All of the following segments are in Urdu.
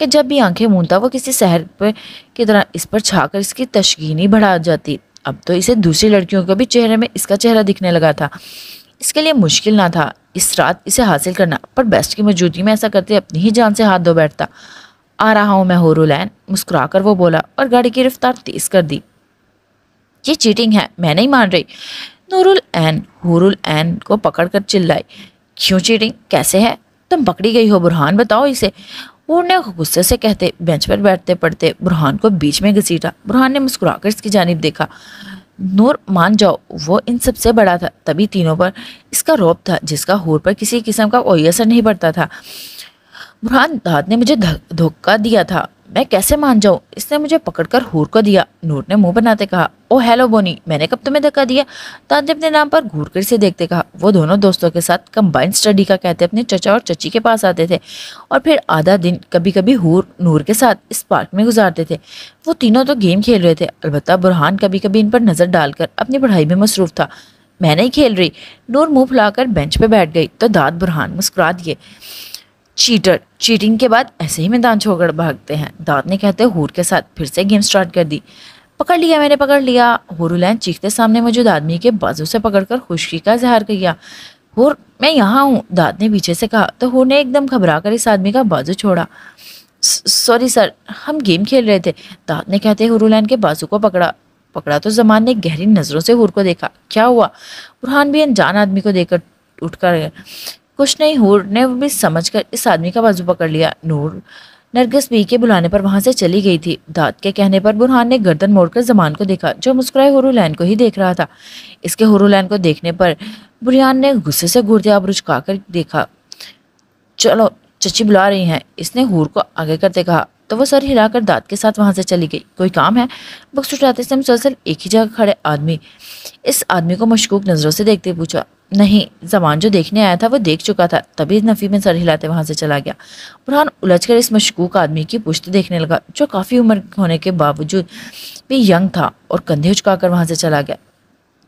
کہ جب بھی آنکھیں مونتا وہ کسی سحر پہ کی طرح اس پر چھا کر اس کی تشگینی بڑھا جاتی۔ اب تو اسے دوسری لڑکیوں کو بھی چہرے میں اس کا چہرہ دکھنے لگا تھا۔ اس کے لیے مشکل نہ تھا اس رات اسے حاصل کرنا، پر بیسٹ کی موجودگی میں ایسا کرتے اپنی ہی جان سے ہاتھ دھو بیٹھتا۔ آ رہا ہوں میں حورالعین، مسکرا کر وہ بولا اور گاڑی کی رفتار تیز کر دی۔ یہ چیٹنگ ہے، میں نہیں مان رہی، نورالعین حورالعین کو پکڑ کر چلائی۔ کیوں چیٹنگ؟ کیسے ہے؟ تم پکڑی گئی ہو، برہان بتاؤ اسے۔ حور نے غصے سے کہتے بینچ پر بیٹھتے پڑتے برہان کو بیچ میں گھسیٹا۔ برہان نے مسکرا کر اس کی جانب دیکھا۔ نور مان جاؤ وہ ان سب سے بڑا تھا، تبھی تینوں پر اس کا رعب تھا جس کا حور پر کسی قسم کا کوئی اثر نہیں پڑتا تھا۔ برہان داد نے مجھے دھوکہ دیا تھا، میں کیسے مان جاؤں؟ اس نے مجھے پکڑ کر حور کو دیا، نور نے منہ بناتے کہا۔ او ہیلو بونی، میں نے کب تمہیں دھکا دیا؟ داد نے اپنے نام پر گھور کر اسے دیکھتے کہا۔ وہ دونوں دوستوں کے ساتھ کمبائنڈ اسٹڈی کا کہتے اپنے چچا اور چچی کے پاس آتے تھے اور پھر آدھا دن کبھی کبھی حور نور کے ساتھ اس پارک میں گزارتے تھے۔ وہ تینوں تو گیم کھیل رہے تھے، البتہ برہان کبھی کبھی ان پر نظر ڈال کر اپنی پڑھائی میں مصروف تھا۔ میں نہیں کھیل رہی، نور منہ پھلا کر بینچ پہ بیٹھ گئی تو داد برہان مسکرا دیے۔ چیٹر، چیٹنگ کے بعد ایسے ہی میدان چھوڑ کر بھاگتے ہیں، داد نے کہتے حور کے ساتھ پھر سے گیم سٹارٹ کر دی۔ پکڑ لیا، میں نے پکڑ لیا، حورالعین چیختے سامنے موجود آدمی کے بازو سے پکڑ کر خوشی کا اظہار کیا۔ حور میں یہاں ہوں، داد نے پیچھے سے کہا تو حور نے ایک دم گھبرا کر اس آدمی کا بازو چھوڑا۔ سوری سر، ہم گیم کھیل رہے تھے، داد نے کہتے حورالعین کے بازو کو پکڑا تو زمان نے گہری نظروں سے حور کو دیکھا۔ کیا ہوا؟ برہان بھی انجان آدمی کو دیکھ کر اٹھ کر کچھ نہیں، حور نے بھی سمجھ کر اس آدمی کا بازو پکڑ لیا۔ نور نرگس بی کے بلانے پر وہاں سے چلی گئی تھی۔ داد کے کہنے پر برہان نے گردن موڑ کر زمان کو دیکھا جو مسکرائے حورالعین کو ہی دیکھ رہا تھا۔ اس کے حورالعین کو دیکھنے پر برہان نے غصے سے گھورتے آب رچکا کر دیکھا۔ چلو چچی بلا رہی ہیں، اس نے حور کو آگے کرتے کہا تو وہ سر ہلا کر داد کے ساتھ وہاں سے چلی گئی۔ کوئی کام ہے؟ بکس اٹھاتے سے مسلسل ایک ہی جگہ کھڑے آدمی اس آدمی کو مشکوک نظروں سے دیکھتے پوچھا۔ نہیں، زمان جو دیکھنے آیا تھا وہ دیکھ چکا تھا، تبھی نفی میں سر ہلاتے وہاں سے چلا گیا۔ برہان الجھ کر اس مشکوک آدمی کی پشت دیکھنے لگا جو کافی عمر ہونے کے باوجود بھی ینگ تھا اور کندھے اچکا کر وہاں سے چلا گیا۔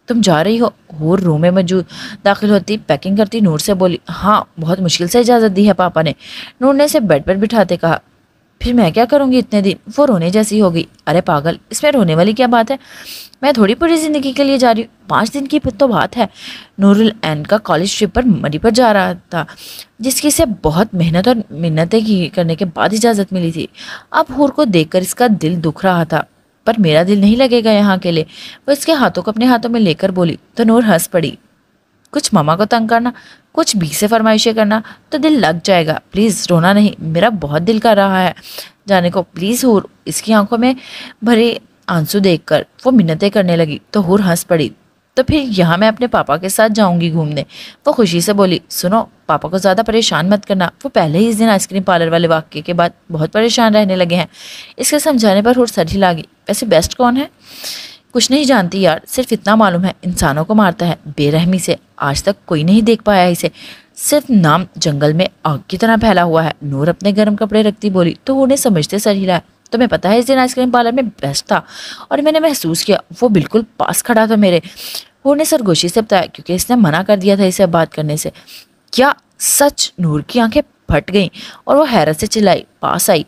تم جا رہی ہو؟ حور روم میں موجود داخل ہوتی پیکنگ کرتی نور سے بولی۔ ہاں، بہت مشکل سے اجازت دی ہے پاپا نے، نور نے اسے بیڈ پر بٹھاتے کہا۔ پھر میں کیا کروں گی اتنے دن؟ وہ رونے جیسی ہو گئی۔ ارے پاگل، اس میں رونے والی کیا بات ہے؟ میں تھوڑی پوری زندگی کے لیے جا رہی ہوں، 5 دن کی تو بات ہے۔ نورالعین کا کالج ٹرپ پر مری پر جا رہا تھا جس کی اسے بہت محنت اور منتیں کرنے کے بعد اجازت ملی تھی۔ اب حور کو دیکھ کر اس کا دل دکھ رہا تھا، پر میرا دل نہیں لگے گا یہاں کے لیے، وہ اس کے ہاتھوں کو اپنے ہاتھوں میں لے کر بولی تو نور ہنس پڑی۔ کچھ ماما کو تنگ کرنا، کچھ بھی سے فرمائشیں کرنا تو دل لگ جائے گا، پلیز رونا نہیں، میرا بہت دل کر رہا ہے جانے کو، پلیز حور۔ اس کی آنکھوں میں بھرے آنسو دیکھ کر وہ منتیں کرنے لگی تو حور ہنس پڑی۔ تو پھر یہاں میں اپنے پاپا کے ساتھ جاؤں گی گھومنے، وہ خوشی سے بولی۔ سنو، پاپا کو زیادہ پریشان مت کرنا، وہ پہلے ہی اس دن آئس کریم پارلر والے واقعے کے بعد بہت پریشان رہنے لگے ہیں۔ اس کے سمجھانے پر حور سر ہلا گئی۔ ویسے بیسٹ کون ہے؟ کچھ نہیں جانتی یار، صرف اتنا معلوم ہے انسانوں کو مارتا ہے بے رحمی سے، آج تک کوئی نہیں دیکھ پایا اسے، صرف نام جنگل میں آگ کی طرح پھیلا ہوا ہے۔ نور اپنے گرم کپڑے رکھتی بولی تو حور نے سمجھتے سر ہلایا۔ تمہیں پتہ ہے اس دن آئس کریم پارلر میں بیسٹ تھا اور میں نے محسوس کیا وہ بالکل پاس کھڑا تھا میرے، حور نے سرگوشی سے بتایا کیونکہ اس نے منع کر دیا تھا اسے بات کرنے سے۔ کیا سچ؟ نور کی آنکھیں پھٹ گئیں اور وہ حیرت سے چلائی، پاس آئی۔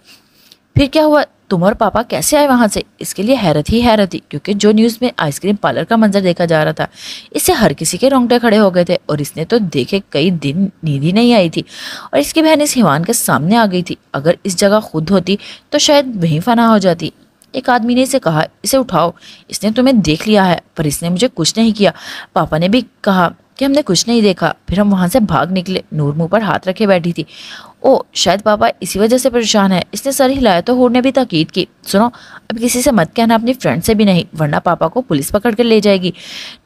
پھر کیا ہوا؟ تم اور پاپا کیسے آئے وہاں سے؟ اس کے لیے حیرت ہی تھی کیونکہ جو نیوز میں آئس کریم پارلر کا منظر دیکھا جا رہا تھا اس سے ہر کسی کے رونگٹے کھڑے ہو گئے تھے اور اس نے تو دیکھے کئی دن نیند ہی نہیں آئی تھی، اور اس کی بہن اس حیوان کے سامنے آ گئی تھی، اگر اس جگہ خود ہوتی تو شاید وہیں فنا ہو جاتی۔ ایک آدمی نے اسے کہا اسے اٹھاؤ، اس نے تمہیں دیکھ لیا ہے، پر اس نے مجھے کچھ نہیں کیا، پاپا نے بھی کہا کہ ہم نے کچھ نہیں دیکھا، پھر ہم وہاں سے بھاگ نکلے۔ نور منہ پر ہاتھ رکھے بیٹھی تھی۔ او شاید پاپا اسی وجہ سے پریشان ہے، اس نے سر ہلایا تو حور نے بھی تاکید کی۔ سنو، اب کسی سے مت کہنا، اپنی فرینڈ سے بھی نہیں، ورنہ پاپا کو پولیس پکڑ کر لے جائے گی۔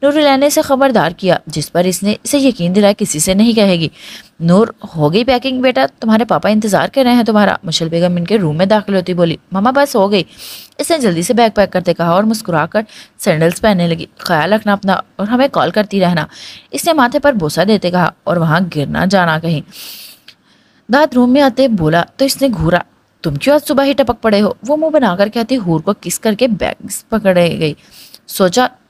نورالعین نے اسے خبردار کیا، جس پر اس نے اسے یقین دلایا کسی سے نہیں کہے گی۔ نور ہو گئی پیکنگ بیٹا؟ تمہارے پاپا انتظار کر رہے ہیں تمہارا، مشل بیگم ان کے روم میں داخل ہوتی بولی۔ ماما بس ہو گئی، اس نے جلدی سے بیگ پیک کرتے کہا اور مسکرا کر سینڈلز پہننے لگی۔ خیال رکھنا اپنا اور ہمیں کال کرتی رہنا، اس نے ماتھے پر بوسہ دیتے کہا، اور وہاں گرنا جانا کہیں۔ داد روم میں آتے بولا تو اس نے گھورا۔ تم کیوں آج صبح ہی ٹپک پڑے ہو؟ وہ منہ بنا کر کہتی حور کو کس کر کے بیگ پکڑے گئی۔ سوچا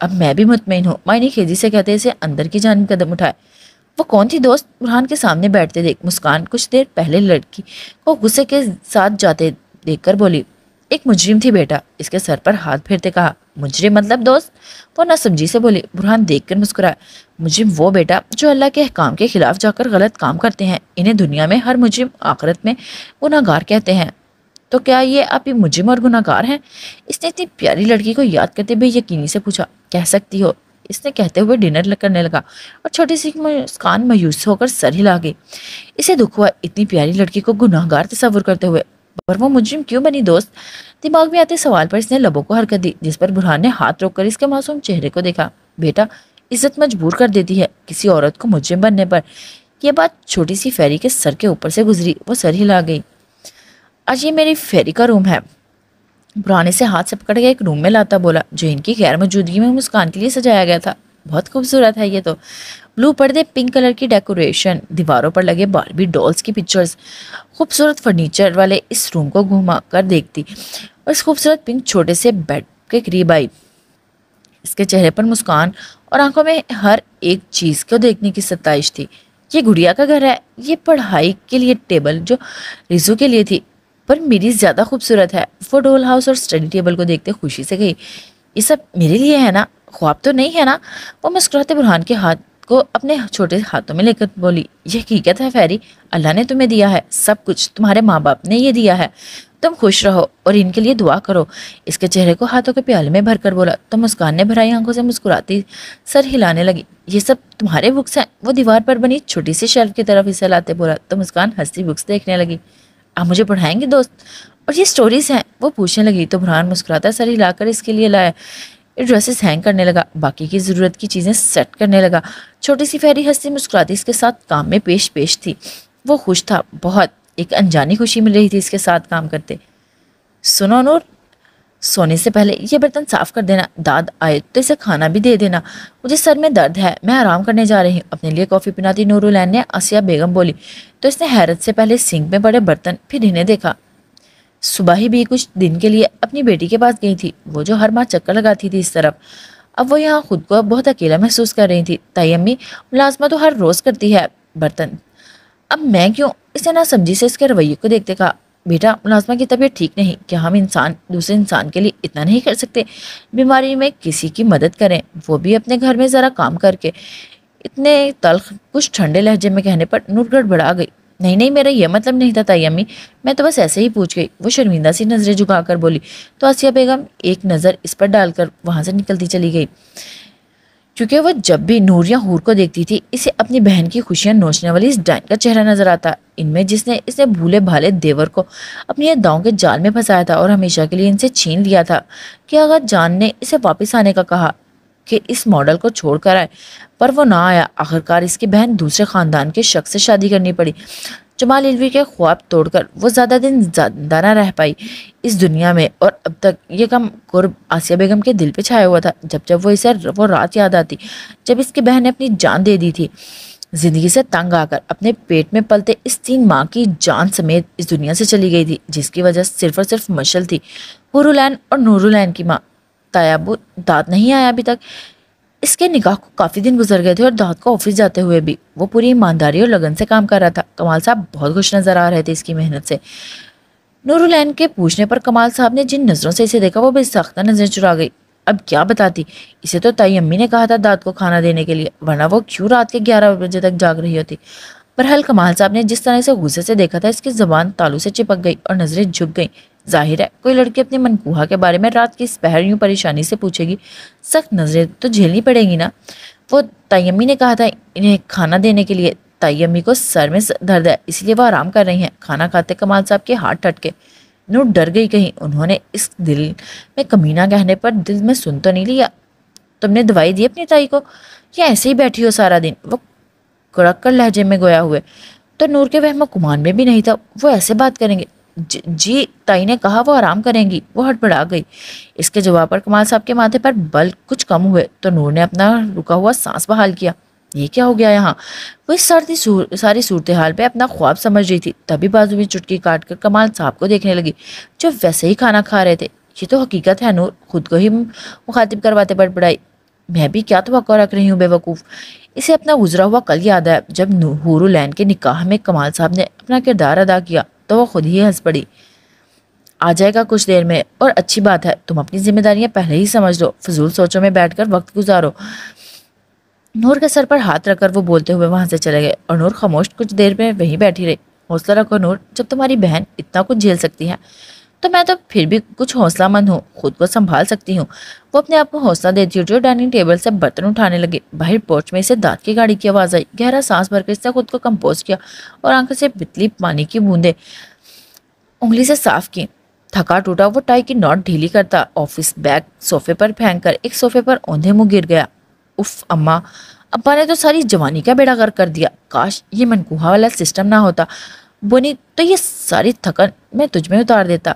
اب میں بھی مطمئن ہوں، مائنی خیزی سے کہتے اسے اندر کی جانب قدم اٹھائے۔ وہ کون تھی دوست؟ برہان کے سامنے بیٹھتے دیکھ مسکان کچھ دیر پہلے لڑکی کو غصے کے ساتھ جاتے دیکھ کر بولی، ایک مجرم تھی بیٹا۔ اس کے سر پر ہاتھ پھیرتے کہا، مجرم مطلب دوست؟ وہ نہ سمجھی سے بولی۔ برہان دیکھ کر مسکرایا، مجرم وہ بیٹا جو اللہ کے احکام کے خلاف جا کر غلط کام کرتے ہیں، انہیں دنیا میں ہر مجرم آخرت میں گناہگار کہتے ہیں۔ تو کیا یہ آپ مجرم اور گناہگار ہیں؟ اس نے اتنی پیاری لڑکی کو یاد کرتے ہوئے یقینی سے پوچھا۔ کہہ سکتی ہو، اس نے کہتے ہوئے ڈنر کرنے لگا اور چھوٹی سی مسکان مایوس ہو کر سر ہلا گئی۔ اسے دکھ ہوا اتنی پیاری لڑکی کو گناہگار تصور کرتے ہوئے، پر وہ مجرم کیوں بنی دوست؟ دماغ میں آتے سوال پر اس نے لبوں کو حرکت دی، جس پر برہان نے ہاتھ روک کر اس کے معصوم چہرے کو دیکھا۔ بیٹا، عزت مجبور کر دیتی ہے کسی عورت کو مجرم بننے پر۔ یہ بات چھوٹی سی فیری کے سر کے اوپر سے گزری، وہ سر ہلا گئی۔ آج یہ میری فیری کا روم ہے۔ برہان سے ہاتھ سے پکڑ کے ایک روم میں لاتا بولا، جو ان کی غیر موجودگی میں مسکان کے لیے سجایا گیا تھا۔ بہت خوبصورت ہے یہ تو، بلو پردے، پنک کلر کی ڈیکوریشن، دیواروں پر لگے باربی ڈالز کی پکچرز، خوبصورت فرنیچر والے اس روم کو گھما کر دیکھتی اور اس خوبصورت پنک چھوٹے سے بیڈ کے قریب آئی۔ اس کے چہرے پر مسکان اور آنکھوں میں ہر ایک چیز کو دیکھنے کی ستائش تھی۔ یہ گڑیا کا گھر ہے، یہ پڑھائی کے لیے ٹیبل جو ریزو کے لیے تھی پر میری زیادہ خوبصورت ہے۔ وہ ڈول ہاؤس اور اسٹڈی ٹیبل کو دیکھتے خوشی سے گئی، یہ سب میرے لیے ہے نا، خواب تو نہیں ہے نا؟ وہ مسکراتے برہان کے ہاتھ کو اپنے چھوٹے ہاتھوں میں لے کر بولی، یہ حقیقت ہے فیری، اللہ نے تمہیں دیا ہے سب کچھ، تمہارے ماں باپ نے یہ دیا ہے، تم خوش رہو اور ان کے لیے دعا کرو۔ اس کے چہرے کو ہاتھوں کے پیالے میں بھر کر بولا تو مسکان نے بھرائی آنکھوں سے مسکراتی سر ہلانے لگی۔ یہ سب تمہارے بکس ہیں؟ وہ دیوار پر بنی چھوٹی سی شیلف کی طرف اسے لاتے بولا تو مسکان ہنستی بکس دیکھنے لگی۔ آپ مجھے پڑھائیں گے دوست؟ اور یہ سٹوریز ہیں؟ وہ پوچھنے لگی تو برہان مسکراتا سر ہلا کر اس کے لیے لایا۔ ڈریسز ہینگ کرنے لگا، باقی کی ضرورت کی چیزیں سیٹ کرنے لگا۔ چھوٹی سی فیری ہنستی مسکراتی اس کے ساتھ کام میں پیش تھی۔ وہ خوش تھا بہت، ایک انجانی خوشی مل رہی تھی اس کے ساتھ کام کرتے۔ سنو نور، سونے سے پہلے یہ برتن صاف کر دینا، داد آئے تو اسے کھانا بھی دے دینا، مجھے سر میں درد ہے، میں آرام کرنے جا رہی ہوں۔ اپنے لیے کافی پناتی نورالعین نے آسیہ بیگم بولی تو اس نے حیرت سے پہلے سنک میں پڑے برتن پھر انہیں دیکھا۔ صبح ہی بھی کچھ دن کے لیے اپنی بیٹی کے پاس گئی تھی، وہ جو ہر ماہ چکر لگاتی تھی اس طرف، اب وہ یہاں خود کو بہت اکیلا محسوس کر رہی تھی۔ تائی امی ملازمہ تو ہر روز کرتی ہے برتن، اب میں کیوں؟ اسے نہ سمجھی سے اس کے رویے کو دیکھتے کہا، بیٹا ملازمہ کی طبیعت ٹھیک نہیں، کیا ہم انسان دوسرے انسان کے لیے اتنا نہیں کر سکتے؟ بیماری میں کسی کی مدد کریں، وہ بھی اپنے گھر میں ذرا کام کر کے۔ اتنے تلخ کچھ ٹھنڈے لہجے میں کہنے پر نور گڑبڑا گئی۔ نہیں میرا یہ مطلب نہیں تھا تائی امی، میں تو بس ایسے ہی پوچھ گئی۔ وہ شرمندہ سی نظریں جھکا کر بولی تو آسیہ بیگم ایک نظر اس پر ڈال کر وہاں سے نکلتی چلی گئی، کیونکہ وہ جب بھی نور یا حور کو دیکھتی تھی اسے اپنی بہن کی خوشیاں نوچنے والی اس ڈائن کا چہرہ نظر آتا، ان میں جس نے اسے بھولے بھالے دیور کو اپنی اداؤں کے جال میں پھنسایا تھا اور ہمیشہ کے لیے ان سے چھین لیا تھا۔ کہ اگر جان نے اسے واپس آنے کا کہا کہ اس ماڈل کو چھوڑ کر آئے، پر وہ نہ آیا، آخرکار اس کی بہن دوسرے خاندان کے شخص سے شادی کرنی پڑی۔ جمال علوی کے خواب توڑ کر وہ زیادہ دن زندہ نہ رہ پائی اس دنیا میں، اور اب تک یہ غم قرب آسیہ بیگم کے دل پہ چھایا ہوا تھا۔ جب وہ اسے وہ رات یاد آتی جب اس کی بہن نے اپنی جان دے دی تھی، زندگی سے تنگ آ کر اپنے پیٹ میں پلتے اس 3 ماہ کی جان سمیت اس دنیا سے چلی گئی تھی، جس کی وجہ صرف اور صرف مشل تھی، حورالعین اور نورالعین کی ماں۔ تایا ابو داد نہیں آیا ابھی تک، اس کے نکاح کو کافی دن گزر گئے تھے اور داد کو آفس جاتے ہوئے بھی وہ پوری ایمانداری اور لگن سے کام کر رہا تھا۔ کمال صاحب بہت خوش نظر آ رہے تھے اس کی محنت سے۔ نورالعین کے پوچھنے پر کمال صاحب نے جن نظروں سے اسے دیکھا وہ بے ساختہ نظریں چرا گئی۔ اب کیا بتاتی، اسے تو تائی امی نے کہا تھا داد کو کھانا دینے کے لیے، ورنہ وہ کیوں رات کے 11 بجے تک جاگ رہی ہوتی۔ بہرحال کمال صاحب نے جس طرح سے غصے سے دیکھا تھا، اس کی زبان تالو سے چپک گئی اور نظریں جھک گئیں۔ ظاہر ہے کوئی لڑکی اپنی منکوہا کے بارے میں رات کی اس پہر یوں پریشانی سے پوچھے گی، سخت نظریں تو جھیلنی پڑے گی نا۔ وہ تائی امی نے کہا تھا انہیں کھانا دینے کے لیے، تائی امی کو سر میں درد ہے اس لیے وہ آرام کر رہی ہیں۔ کھانا کھاتے کمال صاحب کے ہاتھ ٹھٹکے۔ نور ڈر گئی کہیں انہوں نے اس دل میں کمینہ کہنے پر دل میں سن تو نہیں لیا۔ تم نے دوائی دی اپنی تائی کو یا ایسے ہی بیٹھی ہو سارا دن؟ وہ کڑک کر لہجے میں گویا ہوئے تو نور کے وہم گمان میں بھی نہیں تھا وہ ایسے بات کریں گے۔ جی تائی نے کہا وہ آرام کریں گی۔ وہ ہڑبڑا گئی۔ اس کے جواب پر کمال صاحب کے ماتھے پر بل کچھ کم ہوئے تو نور نے اپنا رکا ہوا سانس بحال کیا۔ یہ کیا ہو گیا یہاں؟ وہ اس ساری صورتحال پہ اپنا خواب سمجھ رہی تھی، تبھی بازو میں چٹکی کاٹ کر کمال صاحب کو دیکھنے لگی جو ویسے ہی کھانا کھا رہے تھے۔ یہ تو حقیقت ہے نور، خود کو ہی مخاطب کرواتے بڑبڑائی۔ میں بھی کیا توقع رکھ رہی ہوں بیوقوف. اسے اپنا گزرا ہوا کل یاد آیا جب حور العین کے نکاح میں کمال صاحب نے اپنا کردار ادا کیا تو وہ خود ہی ہنس پڑی. آ جائے گا کچھ دیر میں، اور اچھی بات ہے، تم اپنی ذمہ داریاں پہلے ہی سمجھ لو، فضول سوچوں میں بیٹھ کر وقت گزارو. نور کے سر پر ہاتھ رکھ کر وہ بولتے ہوئے وہاں سے چلے گئے اور نور خاموش کچھ دیر میں وہیں بیٹھی رہی. حوصلہ رکھو نور، جب تمہاری بہن اتنا کچھ جھیل سکتی ہے تو میں تو پھر بھی کچھ حوصلہ مند ہوں، خود کو سنبھال سکتی ہوں. وہ اپنے آپ کو حوصلہ دیتی اٹھی اور ڈائننگ ٹیبل سے برتن اٹھانے لگے. باہر پورچ میں اسے دانت کی گاڑی کی آواز آئی. گہرا سانس بھر کر اس نے خود کو کمپوز کیا اور آنکھوں سے پتلی پانی کی بوندیں انگلی سے صاف کی. تھکا ٹوٹا وہ ٹائی کی نوٹ ڈھیلی کرتا آفس بیگ صوفے پر پھینک کر ایک صوفے پر اوندھے منہ گر گیا. اف اماں، ابا نے تو ساری جوانی کا بیڑا غرق کر دیا. کاش یہ منکوہا والا سسٹم نہ ہوتا. بونی تو یہ ساری تھکن میں تجھ میں اتار دیتا.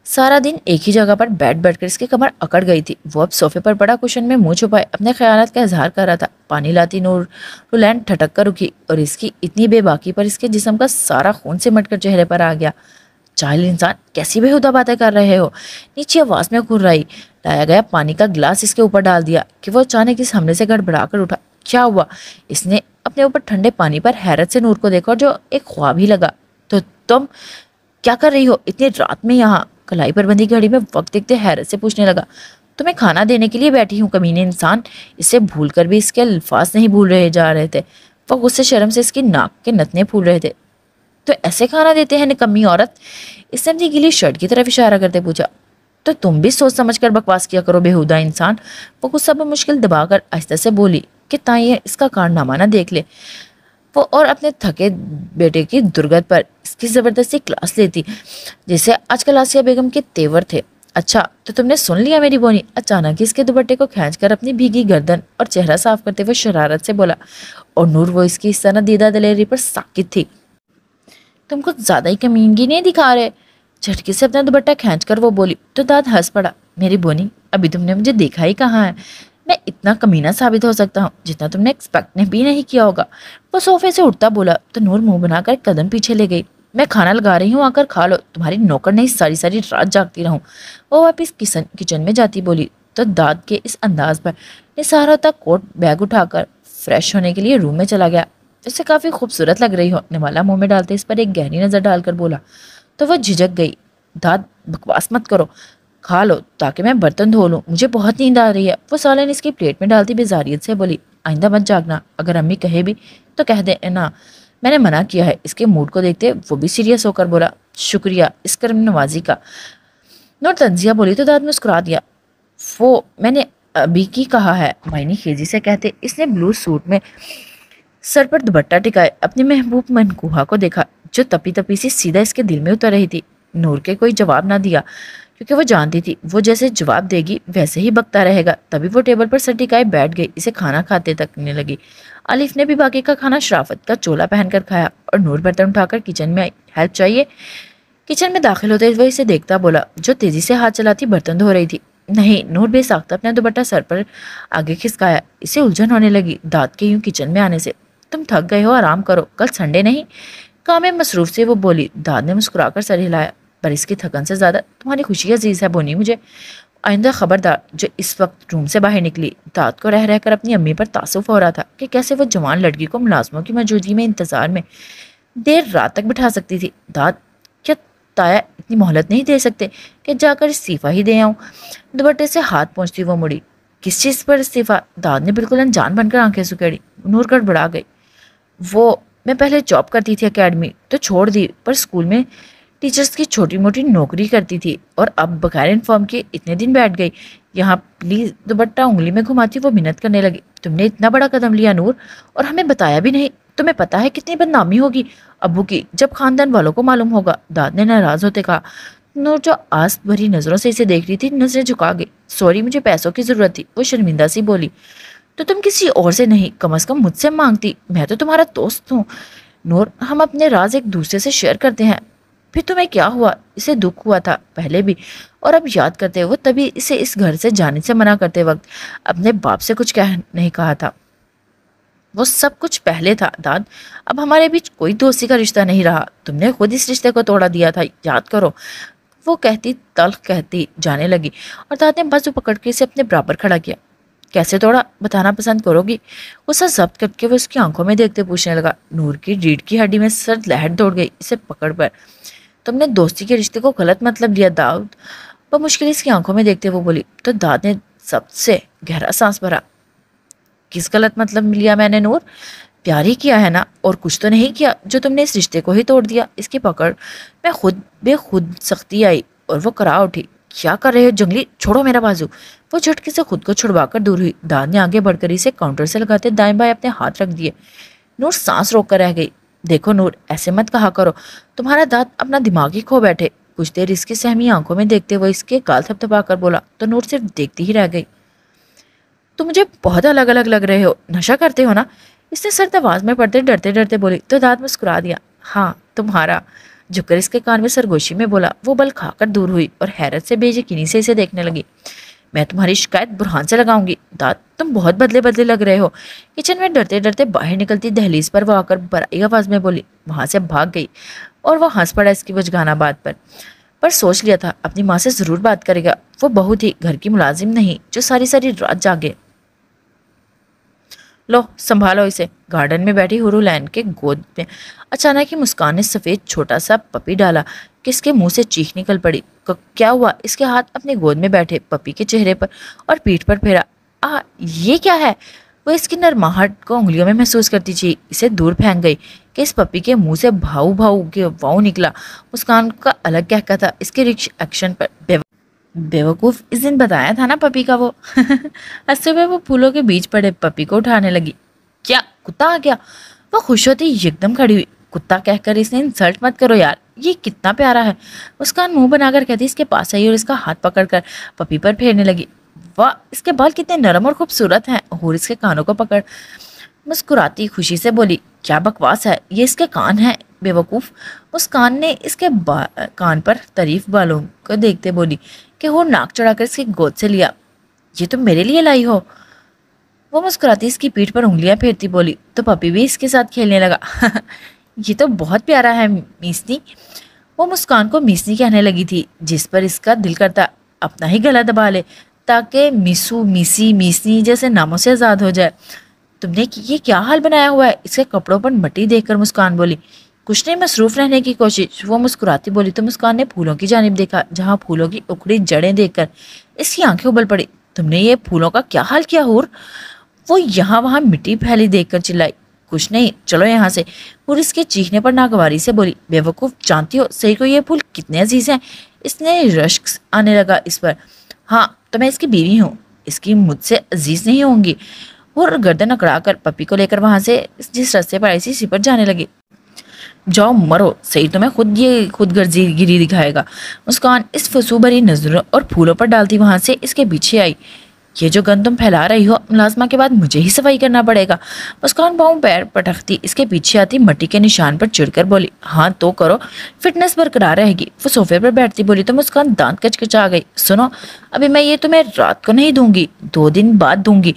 سارا دن ایک ہی جگہ پر بیٹھ کر اس کی کمر اکڑ گئی تھی. وہ اب صوفے پر پڑا کشن میں منہ چھپائے اپنے خیالات کا اظہار کر رہا تھا. پانی لاتی نور لینڈ ٹھٹک کر رکی اور اس کی اتنی بے باکی پر اس کے جسم کا سارا خون سمٹ کر چہرے پر آ گیا. چاہل انسان، کیسی بےہودہ باتیں کر رہے ہو. نیچے آواز میں گھررائی. لایا گیا پانی کا گلاس اس کے اوپر ڈال دیا کہ وہ اچانک اس حملے سے گڑبڑا کر اٹھا. کیا ہوا؟ اس نے اپنے اوپر ٹھنڈے پانی پر حیرت سے نور کو دیکھا اور جو ایک خواب ہی لگا. تو تم کیا کر رہی ہو اتنی رات میں یہاں؟ کلائی پر بندھی گھڑی میں وقت دیکھتے حیرت سے پوچھنے لگا. تمہیں کھانا دینے کے لیے بیٹھی ہوں کمینے انسان. اسے بھول کر بھی اس کے الفاظ نہیں بھول رہے جا رہے تھے. وہ غصے شرم سے اس کی ناک کے نتنے پھول رہے تھے. تو ایسے کھانا دیتے ہیں نکمی عورت؟ اس نے اپنی گیلی شرٹ کی طرف اشارہ کرتے پوچھا. تو تم بھی سوچ سمجھ کر بکواس کیا کرو بےہودہ انسان. وہ غصہ پر مشکل دبا کر آہستہ سے بولی کہ تائیں اس کا کارنامہ نہ دیکھ لے وہ، اور اپنے تھکے بیٹے کی درگت پر اس کی زبردستی کلاس لیتی جیسے آج کل آسیہ بیگم کے تیور تھے. اچھا تو تم نے سن لیا میری بونی؟ اچانک اس کے دوپٹے کو کھینچ کر اپنی بھیگی گردن اور چہرہ صاف کرتے ہوئے شرارت سے بولا. اور نور وہ اس کی اس طرح دیدہ دلیری پر ساکت تھی. تم کچھ زیادہ ہی کمینگی نہیں دکھا رہے؟ جھٹکے سے اپنا دوپٹہ کھینچ کر وہ بولی تو داد ہنس پڑا. میری بونی، ابھی تم نے مجھے دیکھا ہی کہاں ہے. میں اتنا کمینہ ثابت ہو سکتا ہوں جتنا تم نے ایکسپیکٹ بھی نہیں کیا ہوگا. وہ صوفے سے اٹھتا بولا تو نور منہ بنا کر قدم پیچھے لے گئی. میں کھانا لگا رہی ہوں، آ کر کھا لو، تمہاری نوکر نہیں ساری ساری رات جاگتی رہوں. وہ واپس کچن میں جاتی بولی تو داد کے اس انداز پر نثار ہوتا کوٹ بیگ اٹھا کر فریش ہونے کے لیے روم میں چلا گیا. اسے کافی خوبصورت لگ رہی ہو، نوالا منہ میں ڈالتے اس پر ایک گہری نظر ڈال کر بولا. تو وہ جھجک گئی. داد بکواس مت کرو، کھا لو تاکہ میں برتن دھو لوں، مجھے بہت نیند آ رہی ہے. وہ سالن اس کی پلیٹ میں ڈالتی بیزاریت سے بولی. آئندہ مت جاگنا، اگر امی کہے بھی تو کہہ دے نا، میں نے منع کیا ہے. اس کے موڈ کو دیکھتے وہ بھی سیریس ہو کر بولا. شکریہ اس کرم نوازی کا. نور تنزیہ بولی تو داد مسکرا دیا. وہ میں نے ابھی کی کہا ہے، معنی خیزی سے کہتے اس نے بلو سوٹ میں سر پر دوپٹہ ٹکائے اپنی محبوب منکوہا کو دیکھا جو تپی تپی سی سیدھا اس کے دل میں اتر رہی تھی. نور کے کوئی جواب نہ دیا کیونکہ وہ جانتی تھی وہ جیسے جواب دے گی ویسے ہی بکتا رہے گا. تبھی وہ ٹیبل پر سر ٹکائے بیٹھ گئی. اسے کھانا کھاتے تکنے لگی. الف نے بھی باقی کا کھانا شرافت کا چولا پہن کر کھایا اور نور برتن اٹھا کر کچن میں آئی. ہیلپ چاہیے؟ کچن میں داخل ہوتے وہ اسے دیکھتا بولا جو تیزی سے ہاتھ چلاتی برتن دھو رہی تھی. نہیں. نور بے ساختہ اپنا دوپٹہ سر پر آگے کھسکایا. اسے الجھن ہونے لگی داد کے یوں کچن میں آنے سے. تم تھک گئے ہو، آرام کرو، کل سنڈے نہیں؟ کام میں مصروف سے وہ بولی. داد نے مسکرا کر سر ہلایا. پر اس کی تھکن سے زیادہ تمہاری خوشی عزیز ہے بونی مجھے. آئندہ خبردار. جو اس وقت روم سے باہر نکلی داد کو رہ کر اپنی امی پر تعصف ہو رہا تھا کہ کیسے وہ جوان لڑکی کو ملازموں کی موجودگی میں انتظار میں دیر رات تک بٹھا سکتی تھی. داد، کیا تایا اتنی مہلت نہیں دے سکتے کہ جا کر استعفی ہی دے آؤں؟ دوپٹے سے ہاتھ پہنچتی وہ مڑی. کس چیز پر استعفی؟ داد نے بالکل انجان بن کر آنکھیں سکیڑی. نور گڑبڑا گئی. وہ میں پہلے جاب کرتی تھی اکیڈمی تو چھوڑ دی، پر اسکول میں ٹیچرز کی چھوٹی موٹی نوکری کرتی تھی اور اب بغیر انفارم کے اتنے دن بیٹھ گئی یہاں. پلیز دوپٹہ انگلی میں گھماتی وہ منت کرنے لگی. تم نے اتنا بڑا قدم لیا نور اور ہمیں بتایا بھی نہیں. تمہیں پتا ہے کتنی بدنامی ہوگی ابو کی جب خاندان والوں کو معلوم ہوگا. داد نے ناراض ہوتے کہا. نور جو آس بھری نظروں سے اسے دیکھ رہی تھی نظریں جھکا گئی. سوری، مجھے پیسوں کی ضرورت تھی. وہ شرمندہ سی بولی. تو تم کسی اور سے نہیں، کم از کم مجھ سے مانگتی، میں تو تمہارا دوست ہوں. نور، ہم اپنے راز ایک دوسرے سے شیئر کرتے ہیں. پھر تمہیں کیا ہوا؟ اسے دکھ ہوا تھا پہلے بھی اور اب یاد کرتے وہ تبھی اسے اس گھر سے جانے سے منع کرتے وقت اپنے باپ سے کچھ نہیں کہا تھا. وہ سب کچھ پہلے تھا داد. اب ہمارے بیچ کوئی دوستی کا رشتہ نہیں رہا. تم نے خود اس رشتے کو توڑا دیا تھا، یاد کرو. وہ کہتی تلخ کہتی جانے لگی اور داد نے بازو پکڑ کے اسے اپنے برابر کھڑا کیا. کیسے توڑا بتانا پسند کرو گی؟ غصہ ضبط کر کے وہ اس کی آنکھوں میں دیکھتے پوچھنے لگا۔ نور کی ریڑھ کی ہڈی میں سرد لہر دوڑ گئی اسے پکڑ پر۔ تم نے دوستی کے رشتے کو غلط مطلب لیا داؤد، بمشکل اس کی آنکھوں میں دیکھتے وہ بولی۔ تو داد نے سب سے گہرا سانس بھرا۔ کس غلط مطلب لیا میں نے نور؟ پیار ہی کیا ہے نا، اور کچھ تو نہیں کیا جو تم نے اس رشتے کو ہی توڑ دیا۔ اس کی پکڑ میں خود سختی آئی اور وہ کرا اٹھی۔ کیا کر رہے ہو جنگلی، چھوڑو میرا بازو۔ وہ جھٹکے سے خود کو چھڑوا کر دور ہوئی۔ داد نے آگے بڑھ کر اسے کاؤنٹر سے لگاتے دائیں بائیں اپنے ہاتھ رکھ دیے۔ نور سانس روک کر رہ گئی۔ دیکھو نور، ایسے مت کہا کرو، تمہارا داد اپنا دماغ ہی کھو بیٹھے۔ کچھ دیر اس کی سہمی آنکھوں میں دیکھتے وہ اس کے گال تھپ تھپا کر بولا تو نور صرف دیکھتی ہی رہ گئی۔ تم مجھے بہت الگ الگ لگ رہے ہو، نشہ کرتے ہو نا؟ اس نے سرد آواز میں پڑھتے ڈرتے ڈرتے بولی تو داد مسکرا دیا۔ ہاں تمہارا، جھک کر اس کے کان میں سرگوشی میں بولا۔ وہ بل کھا کر دور ہوئی اور حیرت سے بے یقینی سے اسے دیکھنے لگی۔ میں تمہاری شکایت برہان سے لگاؤں گی داد، تم بہت بدلے بدلے لگ رہے ہو۔ کچن میں ڈرتے ڈرتے باہر نکلتی دہلیز پر وہ آ کر برائی آواز میں بولی۔ وہاں سے بھاگ گئی اور وہ ہنس پڑا اس کی بچگانہ بات پر سوچ لیا تھا اپنی ماں سے ضرور بات کرے گا۔ وہ بہو تھی، گھر کی ملازم نہیں جو ساری ساری رات جاگے۔ لو سنبھالو اسے۔ گارڈن میں بیٹھی ہورو لین کے گود میں اچانک ہی مسکان نے سفید چھوٹا سا پپی ڈالا کہ اس کے منہ سے چیخ نکل پڑی۔ کیا ہوا؟ اس کے ہاتھ اپنے گود میں بیٹھے پپی کے چہرے پر اور پیٹھ پر پھیرا۔ یہ کیا ہے؟ وہ اس کی نرماہٹ کو انگلیوں میں محسوس کرتی چی اسے دور پھینک گئی کہ اس پپی کے منہ سے بھاؤ بھاؤ کے واؤ نکلا۔ مسکان کا الگ کہکا تھا اس کے ایکشن پر۔ بیوقوف، اس دن بتایا تھا نا پپی کا وہ۔ ہنستے ہوئے وہ پھولوں کے بیچ پڑے پپی کو اٹھانے لگی۔ کیا کتا آ گیا؟ وہ خوش ہوتی یک دم کھڑی ہوئی۔ کتا کہہ کر اس نے انسلٹ مت کرو یار، یہ کتنا پیارا ہے۔ مسکان منہ بنا کر کہتی اس کے پاس آئی اور اس کا ہاتھ پکڑ کر پپی پر پھیرنے لگی۔ واہ، اس کے بال کتنے نرم اور خوبصورت ہیں۔ اور اس کے کانوں کو پکڑ مسکراتی خوشی سے بولی۔ کیا بکواس ہے، یہ اس کے کان ہیں بیوقوف۔ مسکان نے اس کے کان پر طریف بالوں کو دیکھتے بولی کہ وہ ناک چڑھا کر اس کی گود سے لیا۔ یہ تم میرے لیے لائی ہو؟ وہ مسکراتی اس کی پیٹھ پر انگلیاں پھیرتی بولی تو پپی بھی اس کے ساتھ کھیلنے لگا۔ یہ تو بہت پیارا ہے میسنی۔ وہ مسکان کو میسنی کہنے لگی تھی جس پر اس کا دل کرتا اپنا ہی گلا دبا لے تاکہ میسو، میسی، میسنی جیسے ناموں سے آزاد ہو جائے۔ تم نے یہ کیا حال بنایا ہوا ہے؟ اس کے کپڑوں پر مٹی دیکھ کر مسکان بولی۔ کچھ نہیں، مصروف رہنے کی کوشش، وہ مسکراتی بولی تو مسکان نے پھولوں کی جانب دیکھا جہاں پھولوں کی اکھڑی جڑیں دیکھ کر اس کی آنکھیں ابل پڑی۔ تم نے یہ پھولوں کا کیا حال کیا ہور؟ وہ یہاں وہاں مٹی پھیلی دیکھ کر چلائی۔ کچھ نہیں، چلو یہاں سے۔ ہور اس کے چیخنے پر ناگواری سے بولی۔ بیوقوف، جانتی ہو سہی کو یہ پھول کتنے عزیز ہیں؟ اس نے رشک آنے لگا اس پر۔ ہاں تو میں اس کی بیوی ہوں، اس کی مجھ سے عزیز نہیں ہوں گی۔ اور گردن اکڑا کر پپی کو لے کر وہاں سے جس رستے پر آئی سی پر جانے لگی۔ جاؤ مرو، صحیح تمہیں خود غرضی گیری دکھائے گا۔ مسکان اس فسو بھری نظروں اور پھولوں پر ڈالتی وہاں سے اس کے پیچھے آئی۔ یہ جو گند تم پھیلا رہی ہو ملازمہ کے بعد مجھے ہی صفائی کرنا پڑے گا۔ مسکان پاؤں پیر پٹکتی اس کے پیچھے آتی مٹی کے نشان پر چڑھ کر بولی۔ ہاں تو کرو، فٹنس برقرار رہے گی۔ وہ صوفے پر بیٹھتی بولی تو مسکان دانت کچکچا گئی۔ سنو، ابھی میں یہ تمہیں رات کو نہیں دوں گی، 2 دن بعد دوں گی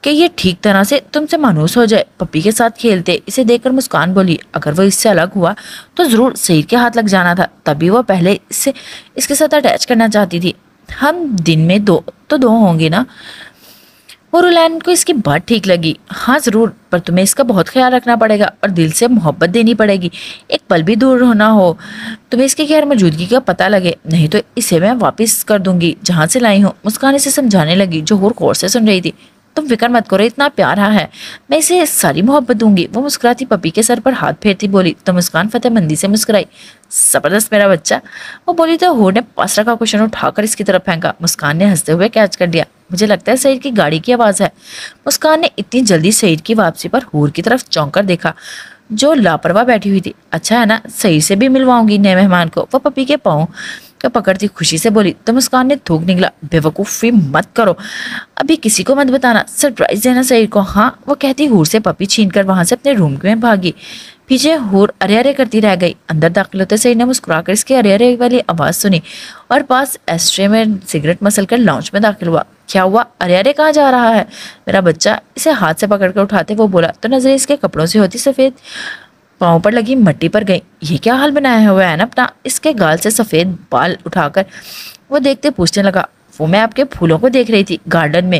کہ یہ ٹھیک طرح سے تم سے مانوس ہو جائے۔ پپی کے ساتھ کھیلتے اسے دیکھ کر مسکان بولی اگر وہ اس سے الگ ہوا تو ضرور سعید کے ہاتھ لگ جانا تھا، تبھی وہ پہلے اس کے ساتھ اٹیچ کرنا چاہتی تھی۔ ہم دن میں 2 ہوں گے نا؟ اور رولین کو اس کی بات ٹھیک لگی۔ ہاں ضرور، پر تمہیں اس کا بہت خیال رکھنا پڑے گا اور دل سے محبت دینی پڑے گی۔ ایک پل بھی دور ہونا ہو تمہیں اس کی غیر موجودگی کا پتہ لگے، نہیں تو اسے میں واپس کر دوں گی جہاں سے لائی ہوں۔ مسکان اسے سمجھانے لگی جو ہور غور سے سن رہی تھی۔ تم فکر مت کرو، اتنا پیارا ہے، میں اسے ساری محبت دوں گی۔ وہ مسکراتی پپی کے سر پر ہاتھ پھیرتی بولی تو مسکان فتح مندی سے مسکرائی۔ زبردست میرا بچہ، وہ بولی تو ہور نے پاسرا کا کوشن اٹھا کر اس کی طرف پھینکا۔ مسکان نے ہنستے ہوئے کیچ کر لیا۔ مجھے لگتا ہے سعید کی گاڑی کی آواز ہے۔ مسکان نے اتنی جلدی سعید کی واپسی پر ہور کی طرف چونک کر دیکھا جو لاپرواہ بیٹھی ہوئی تھی۔ اچھا ہے نا، سعید سے بھی ملواؤں گی نئے مہمان کو۔ وہ پپی کے پاؤں کو پکڑتی خوشی سے بولی تو مسکان نے تھوک نکلا۔ بیوقوفی مت کرو، ابھی کسی کو مت بتانا، سرپرائز دینا سعید کو۔ ہاں، وہ کہتی ہور سے پپی چھین کر وہاں سے اپنے روم میں بھاگی۔ پیچھے ہور ارے ارے کرتی رہ گئی۔ اندر داخل ہوتے سعید نے مسکرا کر اس کے ارے ارے والی آواز سنی اور پاس ایسٹرے میں سگریٹ مسل کر لاؤنج میں داخل ہوا۔ کیا ہوا؟ ارے ارے کہاں جا رہا ہے میرا بچہ؟ اسے ہاتھ سے پکڑ کر اٹھاتے وہ بولا تو نظریں اس کے کپڑوں سے ہوتی سفید پاؤں پر لگی مٹی پر گئی۔ یہ کیا حال بنایا ہوا ہے نا اپنا؟ اس کے گال سے سفید بال اٹھا کر وہ دیکھتے پوچھنے لگا۔ وہ میں آپ کے پھولوں کو دیکھ رہی تھی گارڈن میں،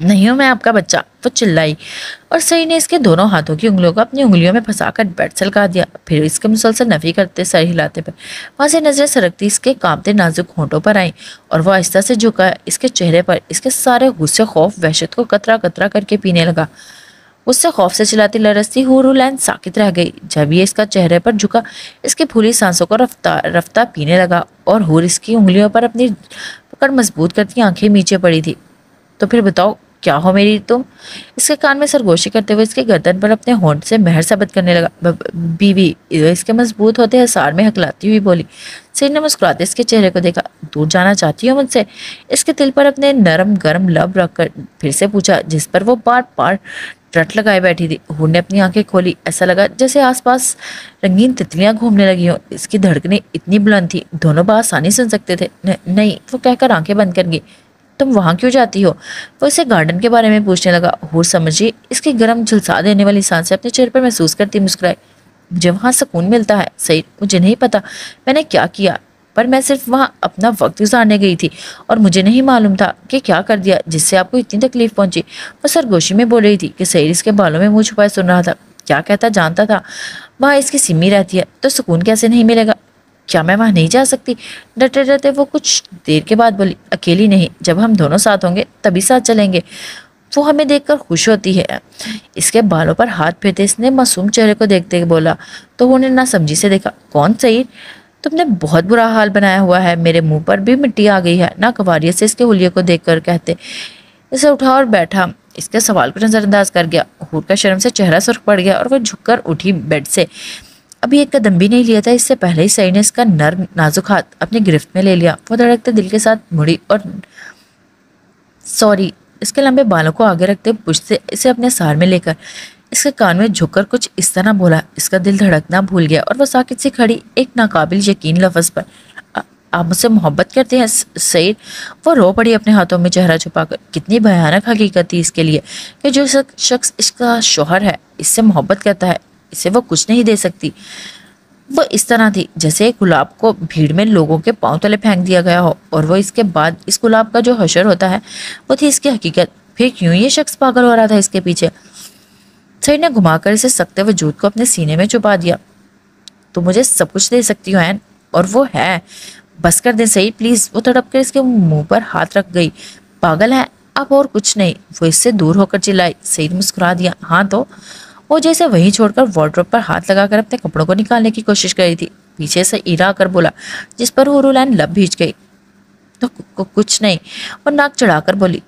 نہیں ہوں میں آپ کا بچہ، وہ چلائی، اور سعید نے اس کے دونوں ہاتھوں کی انگلیوں کو اپنی انگلیوں میں پھنسا کر بیٹ سلکا دیا، پھر اس کے مسلسل نفی کرتے سر ہلاتے پر وہاں سے نظریں سرکتی اس کے کانپتے نازک ہونٹوں پر آئیں، اور وہ آہستہ سے جھکا اس کے چہرے پر اس کے سارے غصے، خوف، وحشت کو قطرہ قطرہ کر کے پینے لگا۔ اس سے خوف سے چلاتی لرزتی حورالعین ساکت رہ گئی۔ جب یہ اس کا چہرے پر جھکا، اس کی پھولی سانسوں کو رفتہ رفتہ پینے لگا، اور حور اس کی انگلیوں پر اپنی پکڑ مضبوط کرتی آنکھیں نیچے پڑی تھی۔ تو پھر بتاؤ کیا ہو میری تم؟ اس کے کان میں سرگوشی کرتے ہوئے اس کے گردن پر اپنے ہونٹ سے مہر ثبت کرنے لگا۔ بیوی اس کے مضبوط ہوتے حصار میں ہکلاتی ہوئی بولی۔ سعید نے مسکراتے اس کے چہرے کو دیکھا۔ دور جانا چاہتی ہو مجھ سے؟ اس کے دل پر اپنے نرم گرم لب رکھ کر پھر سے پوچھا، جس پر وہ بار بار رٹ لگائے بیٹھی تھی۔ حور نے اپنی آنکھیں کھولی، ایسا لگا جیسے آس پاس رنگین تتلیاں گھومنے لگی ہوں۔ اس کی دھڑکنیں اتنی بلند تھی دونوں بآسانی سن سکتے تھے۔ نہیں، وہ کہہ کر آنکھیں بند کر گئی۔ تم وہاں کیوں جاتی ہو؟ وہ اسے گارڈن کے بارے میں پوچھنے لگا۔ حور سمجھی اس کی گرم جھلسا دینے والی سانسیں اپنے چہرے پر محسوس کرتی مسکرائے۔ مجھے وہاں سکون ملتا ہے سعید، مجھے نہیں پتا میں نے کیا کیا، پر میں صرف وہاں اپنا وقت گزارنے گئی تھی، اور مجھے نہیں معلوم تھا کہ کیا کر دیا جس سے آپ کو اتنی تکلیف پہنچی۔ وہ سرگوشی میں بول رہی تھی کہ سعید اس کے بالوں میں منہ چھپائے سن رہا تھا۔ کیا کہتا جانتا تھا؟ وہاں اس کی سمی رہتی ہے تو سکون کیسے نہیں ملے گا؟ کیا میں وہاں نہیں جا سکتی؟ ڈرتے ڈرتے وہ کچھ دیر کے بعد بولی، اکیلی نہیں، جب ہم دونوں ساتھ ہوں گے تبھی ساتھ چلیں گے، وہ ہمیں دیکھ کر خوش ہوتی ہے۔ اس کے بالوں پر ہاتھ پھیرتے اس نے معصوم چہرے کو دیکھتے بولا، تو انہوں نے نہ سمجھی سے دیکھا۔ کون سعید؟ تم نے بہت برا حال بنایا ہوا ہے، میرے منہ پر بھی مٹی آ گئی ہے۔ ناگواری سے اس کے حلیے کو دیکھ کر کہتے اسے اٹھا اور بیٹھا، اس کے سوال کو نظر انداز کر گیا۔ حور کا شرم سے چہرہ سرخ پڑ گیا اور وہ جھک کر اٹھی بیڈ سے۔ ابھی ایک قدم بھی نہیں لیا تھا، اس سے پہلے ہی سعید نے اس کا نرم نازک ہاتھ اپنی گرفت میں لے لیا۔ وہ دھڑکتے دل کے ساتھ مڑی اور سوری اس کے لمبے بالوں کو آگے رکھتے پشت سے اسے اپنے سار میں لے کر اس کے کان میں جھک کر کچھ اس طرح بولا۔ اس کا دل دھڑکنا بھول گیا اور وہ ساکت سی کھڑی ایک ناقابل یقین لفظ پر، آپ مجھ سے محبت کرتے ہیں سعید؟ وہ رو پڑی اپنے ہاتھوں میں چہرہ چھپا کر۔ کتنی بھیانک حقیقت تھی اس کے لیے کہ جو شخص اس کا شوہر ہے اس سے محبت کرتا ہے، اسے وہ کچھ نہیں دے سکتی۔ وہ اس طرح تھی جیسے ایک گلاب کو بھیڑ میں لوگوں کے پاؤں تلے پھینک دیا گیا ہو، اور وہ اس کے بعد اس گلاب کا جو حشر ہوتا ہے وہ تھی اس کی حقیقت۔ پھر کیوں یہ شخص پاگل ہو رہا تھا اس کے پیچھے؟ سعید نے گھما کر اسے سکتے وجود کو اپنے سینے میں چھپا دیا۔ تو مجھے سب کچھ دے سکتی ہو این، اور وہ ہے۔ بس کر دیں سعید پلیز۔ وہ تڑپ کر اس کے منہ پر ہاتھ رکھ گئی۔ پاگل ہے اب اور کچھ نہیں، وہ اس سے دور ہو کر چلائی۔ سعید مسکرا دیا، ہاں تو؟ وہ جیسے وہیں چھوڑ کر وارڈروب پر ہاتھ لگا کر اپنے کپڑوں کو نکالنے کی کوشش کر رہی تھی۔ پیچھے سے ایرا کر بولا، جس پر حورالعین لب بھیج گئی۔ تو کچھ نہیں، اور ناک چڑھا کر بولی،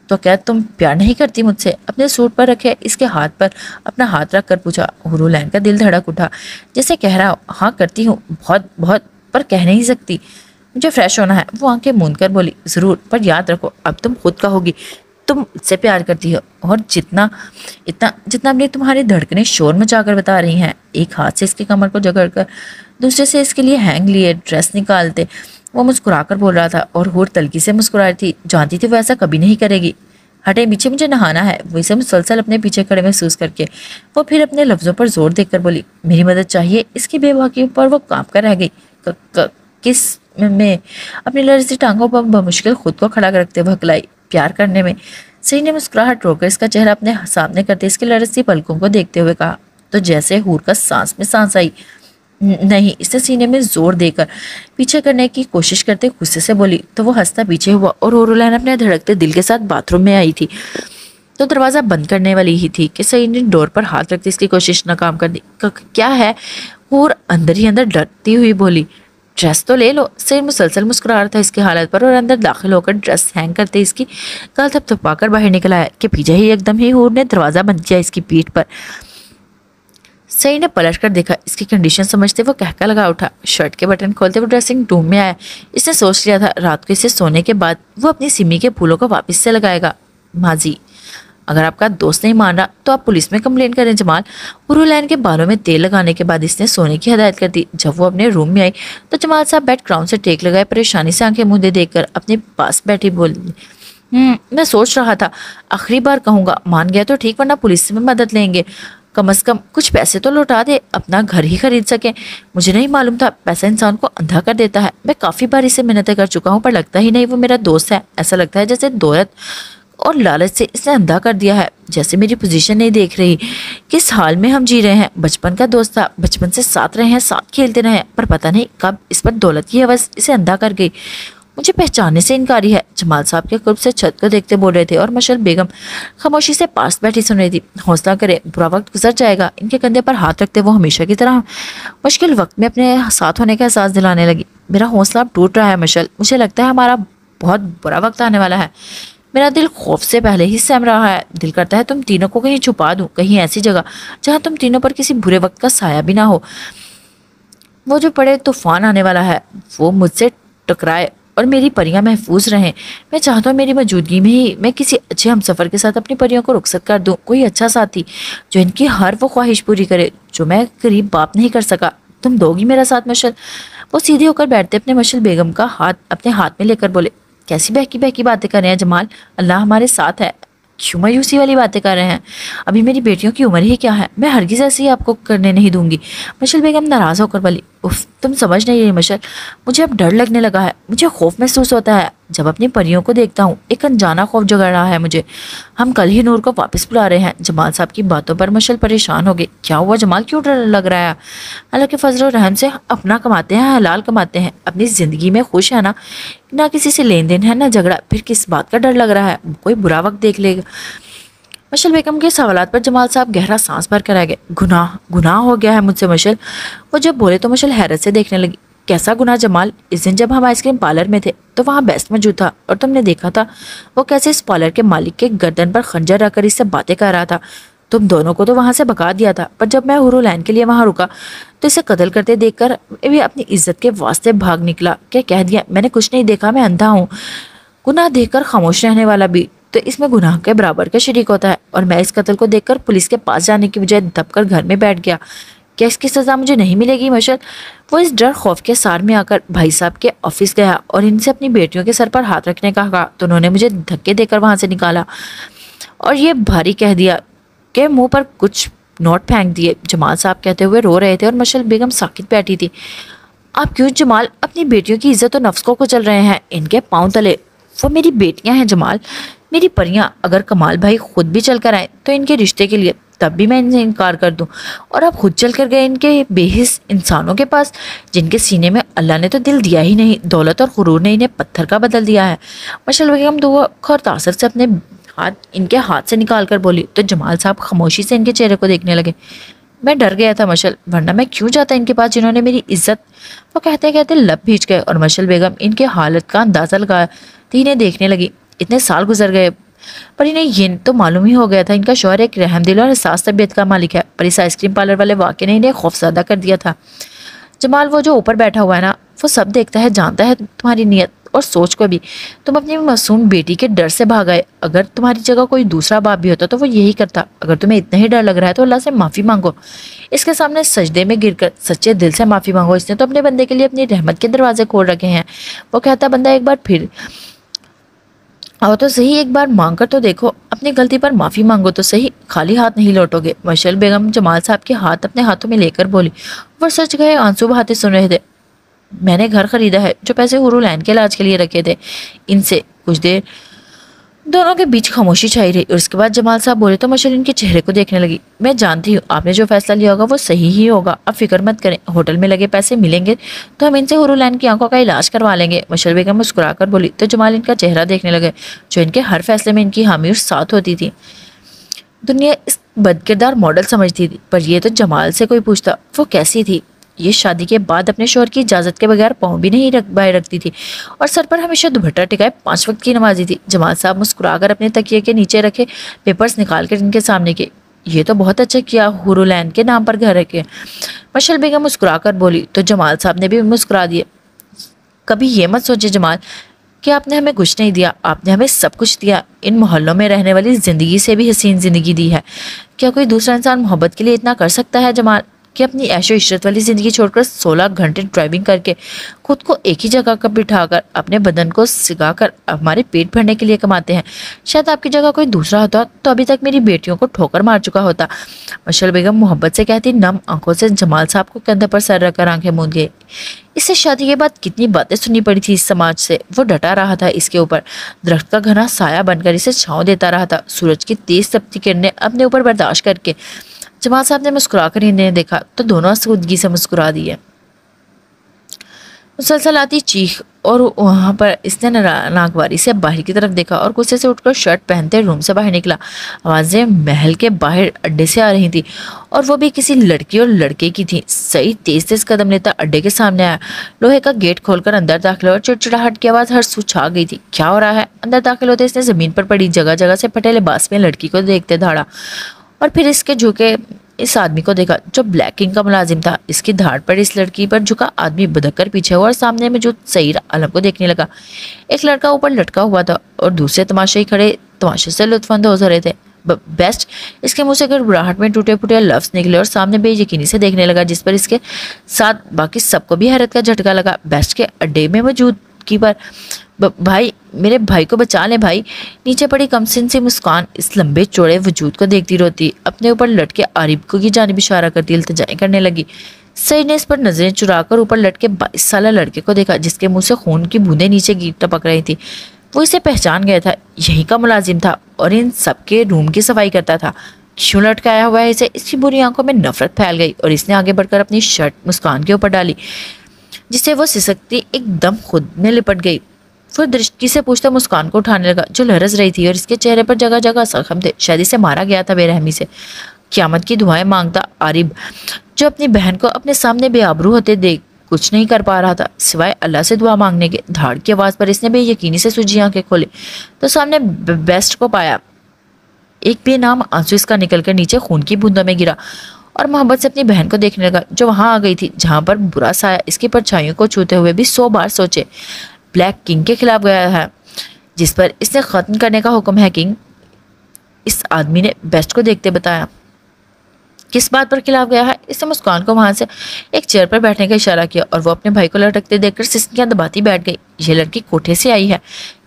تو کیا تم پیار نہیں کرتی مجھ سے؟ اپنے سوٹ پر رکھے اس کے ہاتھ پر اپنا ہاتھ رکھ کر پوچھا۔ حورالعین کا دل دھڑک اٹھا، جیسے کہہ رہا ہو ہاں کرتی ہوں، بہت بہت، پر کہہ نہیں سکتی، مجھے فریش ہونا ہے۔ وہ آنکھیں موند کر بولی، ضرور، پر یاد رکھو اب تم خود کہوگی تم مجھ سے پیار کرتی ہو، اور جتنا اپنی تمہاری دھڑکنیں شور مچا کر بتا رہی ہیں۔ ایک ہاتھ سے اس کی کمر کو جگڑ کر دوسرے سے اس کے لیے ہینگ لیے ڈریس نکالتے وہ مسکرا کر بول رہا تھا، اور حور تلخی سے مسکرا رہی تھی، جانتی تھی وہ ایسا کبھی نہیں کرے گی۔ ہٹے پیچھے، مجھے نہانا ہے۔ وہ اسے مسلسل اپنے پیچھے کھڑے محسوس کر کے وہ پھر اپنے لفظوں پر زور دے کر بولی، میری مدد چاہیے؟ اس کی بے باکی پر وہ کانپ کر رہ گئی۔ کس میں؟ اپنی لرزتی ٹانگوں پر بمشکل خود کو کھڑا رکھتے وہ ہکلائی، پیار کرنے میں۔ سعید نے مسکراہٹ روک کر اس کا چہرہ اپنے سامنے کرتے اس کی لرزتی پلکوں کو دیکھتے ہوئے کہا، تو جیسے حور کا سانس میں سانس آئی۔ نہیں، اس نے سینے میں زور دے کر پیچھے کرنے کی کوشش کرتے غصے سے بولی، تو وہ ہنستا پیچھے ہوا، اور حورالعین اپنے دھڑکتے دل کے ساتھ باتھ روم میں آئی تھی تو دروازہ بند کرنے والی ہی تھی کہ سعید نے ڈور پر ہاتھ رکھتے اس کی کوشش ناکام کر دی۔ کیا ہے؟ حور اندر ہی اندر ڈرتی ہوئی بولی، ڈریس تو لے لو۔ سعید مسلسل مسکرا رہا تھا اس کی حالت پر، اور اندر داخل ہو کر ڈریس ہینگ کرتے اس کی گال تھپ تھپا کر باہر نکل آیا کہ پیچھے ہی ایک دم ہی حور نے دروازہ بند کیا اس کی پیٹھ پر۔ سعید نے پلٹ کر دیکھا، اس کی کنڈیشن سمجھتے وہ کہکا لگا اٹھا۔ شرٹ کے بٹن کھولتے وہ ڈریسنگ روم میں آیا۔ اس نے سوچ لیا تھا رات کو اسے سونے کے بعد وہ اپنی سمی کے پھولوں کو واپس سے لگائے گا۔ ماضی، اگر آپ کا دوست نہیں مان رہا تو آپ پولیس میں کمپلین کریں جمال۔ حورالعین کے بالوں میں تیل لگانے کے بعد اس نے سونے کی ہدایت کر دی۔ جب وہ اپنے روم میں آئی تو جمال صاحب بیڈ گراؤنڈ سے ٹیک لگائے پریشانی سے آنکھیں مودے دیکھ کر اپنے پاس بیٹھی بولی، میں سوچ رہا تھا آخری بار کہوں گا، مان گیا تو ٹھیک، ورنہ پولیس سے میں مدد لیں گے، کم از کم کچھ پیسے تو لوٹا دے، اپنا گھر ہی خرید سکیں۔ مجھے نہیں معلوم تھا پیسہ انسان کو اندھا کر دیتا ہے۔ میں کافی بار اسے منتیں کر چکا ہوں، پر لگتا ہی نہیں وہ میرا دوست ہے۔ ایسا لگتا ہے جیسے دولت اور لالچ سے اسے اندھا کر دیا ہے، جیسے میری پوزیشن نہیں دیکھ رہی، کس حال میں ہم جی رہے ہیں۔ بچپن کا دوست تھا، بچپن سے ساتھ رہے ہیں، ساتھ کھیلتے رہے ہیں، پر پتہ نہیں کب اس پر دولت کی ہوس اسے اندھا کر گئی۔ مجھے پہچاننے سے انکاری ہے، جمال صاحب کے قرب سے چھت کو دیکھتے بول رہے تھے، اور مشل بیگم خاموشی سے پاس بیٹھی سن رہی تھی۔ حوصلہ کرے، برا وقت گزر جائے گا۔ ان کے کندھے پر ہاتھ رکھتے وہ ہمیشہ کی طرح مشکل وقت میں اپنے ساتھ ہونے کا احساس دلانے لگی۔ میرا حوصلہ اب ٹوٹ رہا ہے مشل، مجھے لگتا ہے ہمارا بہت برا وقت آنے والا ہے۔ میرا دل خوف سے پہلے ہی سہم رہا ہے، دل کرتا ہے تم تینوں کو کہیں چھپا دوں، کہیں ایسی جگہ جہاں تم تینوں پر کسی برے وقت کا سایہ بھی نہ ہو۔ وہ جو بڑے طوفان آنے والا ہے وہ مجھ سے ٹکرائے اور میری پریاں محفوظ رہیں۔ میں چاہتا ہوں میری موجودگی میں ہی میں کسی اچھے ہمسفر کے ساتھ اپنی پریوں کو رخصت کر دوں، کوئی اچھا ساتھی جو ان کی ہر وہ خواہش پوری کرے جو میں قریب باپ نہیں کر سکا۔ تم دو گی میرا ساتھ مشل؟ وہ سیدھے ہو کر بیٹھتے اپنے مشل بیگم کا ہاتھ اپنے ہاتھ میں لے کر بولے، کیسی بہکی بہکی باتیں کر رہے ہیں جمال، اللہ ہمارے ساتھ ہے، کیوں مایوسی والی باتیں کر رہے ہیں؟ ابھی میری بیٹیوں کی عمر ہی کیا ہے، میں ہرگز ایسی آپ کو کرنے نہیں دوں گی۔ مشل بیگم ناراض ہو کر بولی، اف تم سمجھ نہیں رہی مشل، مجھے اب ڈر لگنے لگا ہے، مجھے خوف محسوس ہوتا ہے جب اپنی پریوں کو دیکھتا ہوں، ایک انجانا خوف جگڑ رہا ہے مجھے۔ ہم کل ہی نور کو واپس بلا رہے ہیں۔ جمال صاحب کی باتوں پر مشل پریشان ہو گئی۔ کیا ہوا جمال، کیوں ڈر لگ رہا ہے؟ اللہ کے فضل و رحم سے اپنا کماتے ہیں، حلال کماتے ہیں، اپنی زندگی میں خوش ہے نا، نہ کسی سے لین دین ہے نہ جھگڑا، پھر کس بات کا ڈر لگ رہا ہے؟ کوئی برا وقت دیکھ لے گا؟ مشل بیگم کے سوالات پر جمال صاحب گہرا سانس بھر کر آ گئے۔ گناہ ہو گیا ہے مجھ سے مشل۔ وہ جب بولے تو مشل حیرت سے دیکھنے لگی۔ کیسا گناہ جمال؟ اس دن جب ہم آئس کریم پارلر میں تھے تو وہاں بیسٹ موجود تھا اور تم نے دیکھا تھا وہ کیسے اس پارلر کے مالک کے گردن پر خنجر رکھ کر اس سے باتیں کر رہا تھا۔ تم دونوں کو تو وہاں سے بھگا دیا تھا، پر جب میں حورو لین کے لیے وہاں رکا تو اسے قتل کرتے دیکھ کر بھی اپنی عزت کے واسطے بھاگ نکلا۔ کیا کہہ دیا، میں نے کچھ نہیں دیکھا، میں اندھا ہوں۔ گناہ دیکھ کر خاموش رہنے والا بھی تو اس میں گناہ کے برابر کا شریک ہوتا ہے، اور میں اس قتل کو دیکھ کر پولیس کے پاس جانے کی بجائے دب کر گھر میں بیٹھ گیا۔ کیا اس کی سزا مجھے نہیں ملے گی مشل؟ وہ اس ڈر خوف کے سار میں آ کر بھائی صاحب کے آفس گیا اور ان سے اپنی بیٹیوں کے سر پر ہاتھ رکھنے کا کہا تو انہوں نے مجھے دھکے دے کر وہاں سے نکالا اور یہ بھاری کہہ دیا کہ منہ پر کچھ نوٹ پھینک دیے۔ جمال صاحب کہتے ہوئے رو رہے تھے اور مشل بیگم ساکت بیٹھی تھی۔ آپ کیوں جمال اپنی بیٹیوں کی عزت و نفس کو کچل رہے ہیں؟ ان کے پاؤں تلے وہ میری بیٹیاں ہیں جمال، میری پریاں۔ اگر کمال بھائی خود بھی چل کر آئے تو ان کے رشتے کے لیے، تب بھی میں ان سے انکار کر دوں، اور آپ خود چل کر گئے ان کے بے حس انسانوں کے پاس جن کے سینے میں اللہ نے تو دل دیا ہی نہیں، دولت اور غرور نے انہیں پتھر کا بدل دیا ہے۔ مشل بیگم دکھ اور تاثر سے اپنے ہاتھ ان کے ہاتھ سے نکال کر بولی تو جمال صاحب خاموشی سے ان کے چہرے کو دیکھنے لگے۔ میں ڈر گیا تھا مشل، ورنہ میں کیوں جاتا ان کے پاس جنہوں نے میری عزت۔ وہ کہتے کہتے لب بھیج گئے اور مشل بیگم ان کے حالت کا اندازہ لگا انہیں دیکھنے لگی۔ اتنے سال گزر گئے پر انہیں یہ تو معلوم ہی ہو گیا تھا ان کا شوہر ایک رحم دل اور حساس طبیعت کا مالک ہے، پر اس آئس کریم پارلر والے واقعے نے انہیں خوفزدہ کر دیا تھا۔ جمال وہ جو اوپر بیٹھا ہوا ہے نا، وہ سب دیکھتا ہے، جانتا ہے تمہاری نیت اور سوچ کو بھی۔ تم اپنی معصوم بیٹی کے ڈر سے بھاگ آئے، اگر تمہاری جگہ کوئی دوسرا باپ بھی ہوتا تو وہ یہی کرتا۔ اگر تمہیں اتنا ہی ڈر لگ رہا ہے تو اللہ سے معافی مانگو، اس کے سامنے سجدے میں گر کر سچے دل سے معافی مانگو۔ اس نے تو اپنے بندے کے لیے اپنی رحمت کے دروازے کھول رکھے ہیں۔ وہ کہتا بندہ ایک بار پھر آؤ تو صحیح، ایک بار مانگ کر تو دیکھو، اپنی غلطی پر معافی مانگو تو صحیح، خالی ہاتھ نہیں لوٹو گے۔ مشل بیگم جمال صاحب کے ہاتھ اپنے ہاتھوں میں لے کر بولی، وہ سچ گئے آنسو بہاتے سن رہے تھے۔ میں نے گھر خریدا ہے جو پیسے حورو لین کے علاج کے لیے رکھے تھے۔ ان سے کچھ دیر دونوں کے بیچ خاموشی چھائی رہی اور اس کے بعد جمال صاحب بولے تو مشل ان کے چہرے کو دیکھنے لگی۔ میں جانتی ہوں آپ نے جو فیصلہ لیا ہوگا وہ صحیح ہی ہوگا، آپ فکر مت کریں، ہوٹل میں لگے پیسے ملیں گے تو ہم ان سے حورو لین کی آنکھوں کا علاج کروا لیں گے۔ مشل بیگم مسکرا کر بولی تو جمال ان کا چہرہ دیکھنے لگے جو ان کے ہر فیصلے میں ان کی حامی اور ساتھ ہوتی تھی۔ دنیا اس بد کردار ماڈل سمجھتی تھی، پر یہ تو جمال سے کوئی پوچھتا وہ کیسی تھی۔ یہ شادی کے بعد اپنے شوہر کی اجازت کے بغیر پاؤں بھی نہیں باہر رکھتی تھی اور سر پر ہمیشہ دوپٹہ ٹکائے 5 وقت کی نمازی تھی۔ جمال صاحب مسکرا کر اپنے تکیے کے نیچے رکھے پیپرز نکال کر ان کے سامنے کے، یہ تو بہت اچھا کیا حورو لین کے نام پر گھر رکھے۔ مشل بیگم مسکرا کر بولی تو جمال صاحب نے بھی مسکرا دیے۔ کبھی یہ مت سوچے جمال کہ آپ نے ہمیں کچھ نہیں دیا، آپ نے ہمیں سب کچھ دیا، ان محلوں میں رہنے والی زندگی سے بھی حسین زندگی دی ہے۔ کیا کوئی دوسرا انسان محبت کے لیے اتنا کر سکتا ہے جمال؟ کہ اپنی عیش و عشرت والی زندگی چھوڑ کر 16 گھنٹے ڈرائیونگ کر کے خود کو ایک ہی جگہ پر بٹھا کر اپنے بدن کو سگا کر ہمارے پیٹ بھرنے کے لیے کماتے ہیں. شاید آپ کی جگہ کوئی دوسرا ہوتا تو ابھی تک میری بیٹیوں کو ٹھوکر مار چکا ہوتا. مشعل بیگم محبت سے کہتی نم آنکھوں سے جمال صاحب کو کندھے پر سر رکھ کر آنکھیں موند گئے. اس سے شادی کے بعد کتنی باتیں سننی پڑی تھی اس سماج سے. وہ ڈٹا رہا تھا اس کے اوپر، درخت کا گھنا سایہ بن کر اسے چھاؤں دیتا رہا تھا، سورج کی تیز تپتی کرنیں اپنے اوپر برداشت کر کے. جمال صاحب نے مسکرا کر انہیں دیکھا تو دونوں آسودگی سے مسکرا دیے. مسلسل آتی چیخ اور وہاں پر اس نے ناگواری سے باہر کی طرف دیکھا اور غصے سے اٹھ کر شرٹ پہنتے روم سے باہر نکلا. آوازیں محل کے باہر اڈے سے آ رہی تھی اور وہ بھی کسی لڑکی اور لڑکے کی تھی. سعید تیز تیز قدم لیتا اڈے کے سامنے آیا، لوہے کا گیٹ کھول کر اندر داخل اور چڑچڑاہٹ کی آواز ہر سو چھا گئی تھی. کیا ہو رہا ہے؟ اندر داخل ہوتے اس نے زمین پر پڑی جگہ جگہ سے پھٹے لباس میں لڑکی کو دیکھتے دھاڑا اور پھر اس کے جھکے اس آدمی کو دیکھا جو بلیک کنگ کا ملازم تھا. اس کی دھاڑ پر اس لڑکی پر جھکا آدمی بدک کر پیچھے ہوا اور سامنے موجود سعید عالم کو دیکھنے لگا. ایک لڑکا اوپر لٹکا ہوا تھا اور دوسرے تماشائی کھڑے تماشے سے لطف اندوز ہو رہے تھے. بیسٹ. اس کے منہ سے گڑگڑاہٹ میں ٹوٹے پھوٹے لفظ نکلے اور سامنے بے یقینی سے دیکھنے لگا، جس پر اس کے ساتھ باقی سب کو بھی حیرت کا جھٹکا لگا. بیسٹ کے اڈے میں موجود کی پر بھائی، میرے بھائی کو بچا لیں بھائی. نیچے پڑی کمسن سی مسکان اس لمبے چوڑے وجود کو دیکھتی روتی اپنے اوپر لٹکے عارف کو کی جانب اشارہ کرتی التجائیں کرنے لگی. سعید نے اس پر نظریں چرا کر اوپر لٹکے 22 سالہ لڑکے کو دیکھا جس کے منہ سے خون کی بوندیں نیچے گر ٹپک رہی تھی. وہ اسے پہچان گیا تھا، یہی کا ملازم تھا اور ان سب کے روم کی صفائی کرتا تھا. کیوں لٹکایا ہوا ہے اسے؟ اس کی بری آنکھوں میں نفرت پھیل گئی اور اس نے آگے بڑھ کر اپنی شرٹ مسکان کے اوپر ڈالی جسے وہ سسکتی ایک دم خود میں لپٹ گئی. پھر درشتی سے پوچھتا مسکان کو اٹھانے لگا جو لرز رہی تھی اور اس کے چہرے پر جگہ جگہ زخم تھے. شاید اسے مارا گیا تھا بے رحمی سے. قیامت کی دعائیں مانگتا عارف جو اپنی بہن کو اپنے سامنے بے آبرو ہوتے دیکھ کچھ نہیں کر پا رہا تھا سوائے اللہ سے دعا مانگنے کے. دھاڑ کی آواز پر اس نے بے یقینی سے سجی آنکھیں کھولے تو سامنے بیسٹ کو پایا. ایک بے نام آنسو اس کا نکل کر نیچے خون کی بوندوں میں گرا اور محبت سے اپنی بہن کو دیکھنے لگا جو وہاں آ گئی تھی جہاں پر برا سایہ اس کی پرچھائیوں کو چھوتے ہوئے بھی 100 بار سوچے. بلیک کنگ کے خلاف گیا ہے جس پر اس نے ختم کرنے کا حکم ہے کنگ. اس آدمی نے بیسٹ کو دیکھتے بتایا. کس بات پر خلاف گیا ہے؟ اس نے مسکان کو وہاں سے ایک چیئر پر بیٹھنے کا اشارہ کیا اور وہ اپنے بھائی کو لٹکتے دیکھ کر سسکیاں دباتی بیٹھ گئی. یہ لڑکی کوٹھے سے آئی ہے،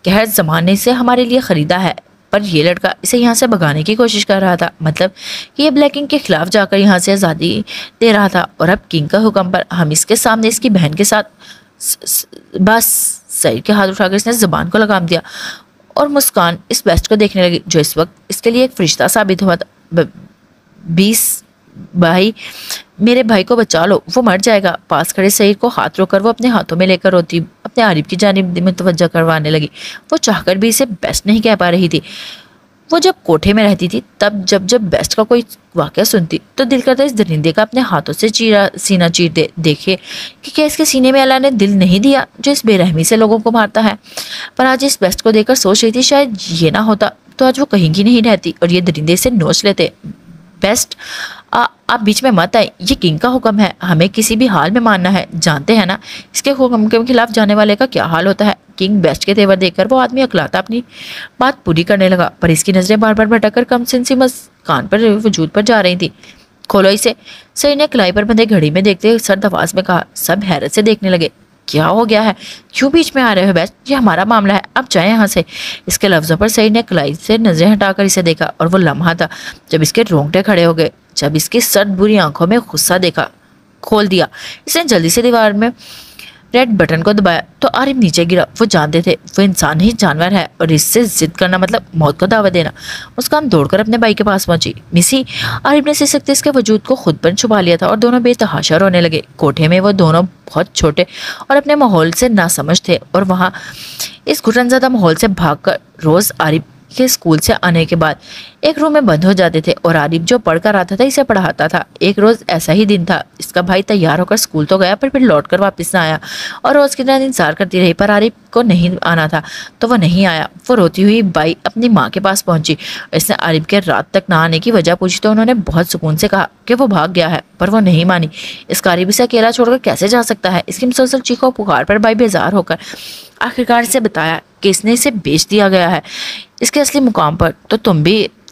قہر زمان نے اسے ہمارے لیے خریدا ہے، پر یہ لڑکا اسے یہاں سے بھگانے کی کوشش کر رہا تھا. مطلب کہ یہ بلیک کنگ کے خلاف جا کر یہاں سے آزادی دے رہا تھا اور اب کنگ کا حکم پر ہم اس کے سامنے اس کی بہن کے ساتھ بس. سعید کے ہاتھ اٹھا کر اس نے زبان کو لگام دیا اور مسکان اس بیسٹ کو دیکھنے لگی جو اس وقت اس کے لیے ایک فرشتہ ثابت ہوا تھا. 20 بھائی، میرے بھائی کو بچا لو، وہ مر جائے گا. پاس کھڑے سعید کو ہاتھ رو کر وہ اپنے ہاتھوں میں لے کر روتی اپنے عارف کی جانب متوجہ کروانے لگی. وہ چاہ کر بھی اسے بیسٹ نہیں کہہ پا رہی تھی. وہ جب کوٹھے میں رہتی تھی تب جب بیسٹ کا کوئی واقعہ سنتی تو دل کرتا اس درندے کا اپنے ہاتھوں سے سینہ چیر دے. دیکھے کہ کیا اس کے سینے میں اللہ نے دل نہیں دیا جو اس بے رحمی سے لوگوں کو مارتا ہے. پر آج اس بیسٹ کو دیکھ کر سوچ رہی تھی شاید یہ نہ ہوتا تو آج وہ کہیں کی نہیں رہتی اور یہ درندے سے نوچ لیتے. بیسٹ، آپ بیچ میں مت آئے، یہ کنگ کا حکم ہے، ہمیں کسی بھی حال میں ماننا ہے. جانتے ہیں نا اس کے حکم کے خلاف جانے والے کا کیا حال ہوتا ہے. کنگ بیسٹ کے تیور دیکھ کر وہ آدمی اکلاتا اپنی بات پوری کرنے لگا پر اس کی نظریں بار بار بھٹک کر کمسن سی مسکان پر وجود پر جا رہی تھی. کھولو اسے، سعید نے کلائی پر بندے گھڑی میں دیکھتے سرد آواز میں کہا. سب حیرت سے دیکھنے لگے. کیا ہو گیا ہے؟ کیوں بیچ میں آ رہے ہو بیسٹ؟ یہ ہمارا معاملہ ہے، اب جائیں یہاں سے. اس کے لفظوں پر سعید نے کلائی سے نظریں ہٹا کر اسے دیکھا اور وہ لمحہ تھا جب اس کے رونگٹے کھڑے ہو گئے جب اس کی سرد بری آنکھوں میں غصہ دیکھا. کھول دیا. اس نے جلدی سے دیوار میں ریڈ بٹن کو دبایا تو عارف نیچے گرا. وہ جانتے تھے وہ انسان ہی جانور ہے اور اس سے ضد کرنا مطلب موت کو دعوت دینا. مسکان دوڑ کر اپنے بھائی کے پاس پہنچی. مسی، عارف نے سسکتے اس کے وجود کو خود پر چھپا لیا تھا اور دونوں بے تحاشا رونے لگے. کوٹھے میں وہ دونوں بہت چھوٹے اور اپنے ماحول سے ناسمجھ تھے اور وہاں اس گھٹن زدہ ماحول سے بھاگ کر روز عارف کے اسکول سے آنے کے بعد ایک روم میں بند ہو جاتے تھے اور عارف جو پڑھ کر آتا تھا اسے پڑھاتا تھا. ایک روز ایسا ہی دن تھا. اس کا بھائی تیار ہو کر اسکول تو گیا پر پھر لوٹ کر واپس نہ آیا اور روز کی طرح انتظار کرتی رہی پر عارف کو نہیں آنا تھا تو وہ نہیں آیا. وہ روتی ہوئی بائی اپنی ماں کے پاس پہنچی. اس نے عارف کے رات تک نہ آنے کی وجہ پوچھی تو انہوں نے بہت سکون سے کہا کہ وہ بھاگ گیا ہے پر وہ نہیں مانی. اس کا عارف اسے اکیلا چھوڑ کر کیسے جا سکتا ہے؟ اس کی مسلسل چیخوں پکار پر بائی بیزار ہو کر آخرکار سے بتایا کہ اس نے اسے بیچ دیا گیا ہے اس کے اصلی مقام پر. تو تم بھی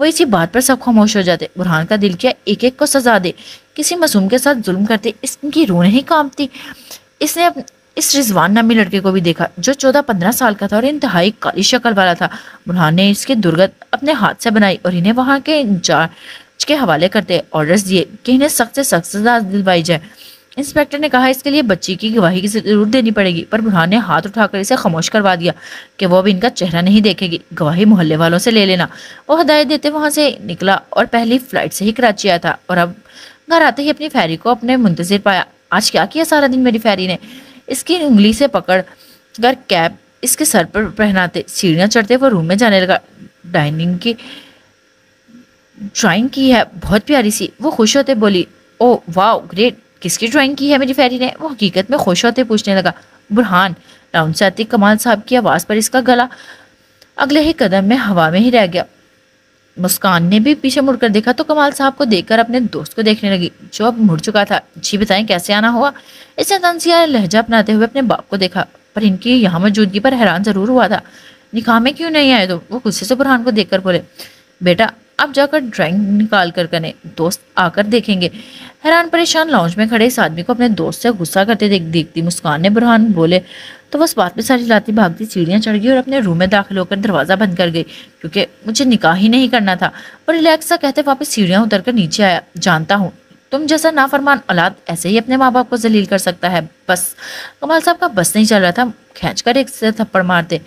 وہ اسی بات پر سب خاموش ہو جاتے۔ برہان کا دل کیا ایک ایک کو سزا دے، کسی معصوم کے ساتھ ظلم کرتے، اس کی روح نہیں کانپتی۔ اس نے اس رضوان نامی لڑکے کو بھی دیکھا جو 14-15 سال کا تھا اور انتہائی کالی شکل والا تھا۔ برہان نے اس کی درگت اپنے ہاتھ سے بنائی اور انہیں وہاں کے انچارج کے حوالے کرتے آرڈرز دیے کہ انہیں سخت سے سخت سزا دلوائی جائے۔ انسپیکٹر نے کہا اس کے لیے بچی کی گواہی کی ضرورت دینی پڑے گی، پر برہان نے ہاتھ اٹھا کر اسے خاموش کروا دیا کہ وہ اب ان کا چہرہ نہیں دیکھے گی، گواہی محلے والوں سے لے لینا۔ وہ ہدایت دیتے وہاں سے نکلا اور پہلی فلائٹ سے ہی کراچی آیا تھا، اور اب گھر آتے ہی اپنی فیری کو اپنے منتظر پایا۔ آج کیا کیا سارا دن میری فیری نے؟ اس کی انگلی سے پکڑ کر کیپ اس کے سر پر پہناتے سیڑھیاں چڑھتے وہ روم میں جانے لگا۔ ڈائننگ کی ڈرائنگ کی ہے، بہت پیاری سی۔ وہ خوش ہوتے بولی، او واو گریٹ، کس کی ڈرائنگ کی ہے میری فیری نے؟ وہ حقیقت میں خوش ہوتے پوچھنے لگا۔ برہان راؤنڈ سے آتی کمال صاحب کی آواز پر اس کا گلا اگلے ہی قدم میں ہوا میں ہی رہ گیا۔ مسکان نے بھی پیچھے مڑ کر دیکھا تو کمال صاحب کو دیکھ کر اپنے دوست کو دیکھنے لگی جو اب مڑ چکا تھا۔ جی بتائیں کیسے آنا ہوا؟ اس نے طنزیہ لہجہ اپناتے ہوئے اپنے باپ کو دیکھا، پر ان کی یہاں موجودگی پر حیران ضرور ہوا تھا۔ نکاح میں کیوں نہیں آئے؟ تو وہ غصے سے برہان کو دیکھ کر بولے، بیٹا اب جا کر ڈرائنگ نکال کر کریں، دوست آ کر دیکھیں گے۔ حیران پریشان لاؤنج میں کھڑے اس آدمی کو اپنے دوست سے غصہ کرتے دیکھتی مسکان نے برہان بولے تو بس بات میں ساری لاتی بھاگتی سیڑھیاں چڑھ گئی اور اپنے روم میں داخل ہو کر دروازہ بند کر گئی، کیونکہ مجھے نکاح ہی نہیں کرنا تھا۔ اور ریلیکس سا کہتے واپس سیڑھیاں اتر کر نیچے آیا، جانتا ہوں تم جیسا نافرمان اولاد ایسے ہی اپنے ماں باپ کو ذلیل کر سکتا ہے۔ بس کمال صاحب کا بس نہیں چل رہا تھا، کھینچ کر ایک سے تھپڑ مارتے۔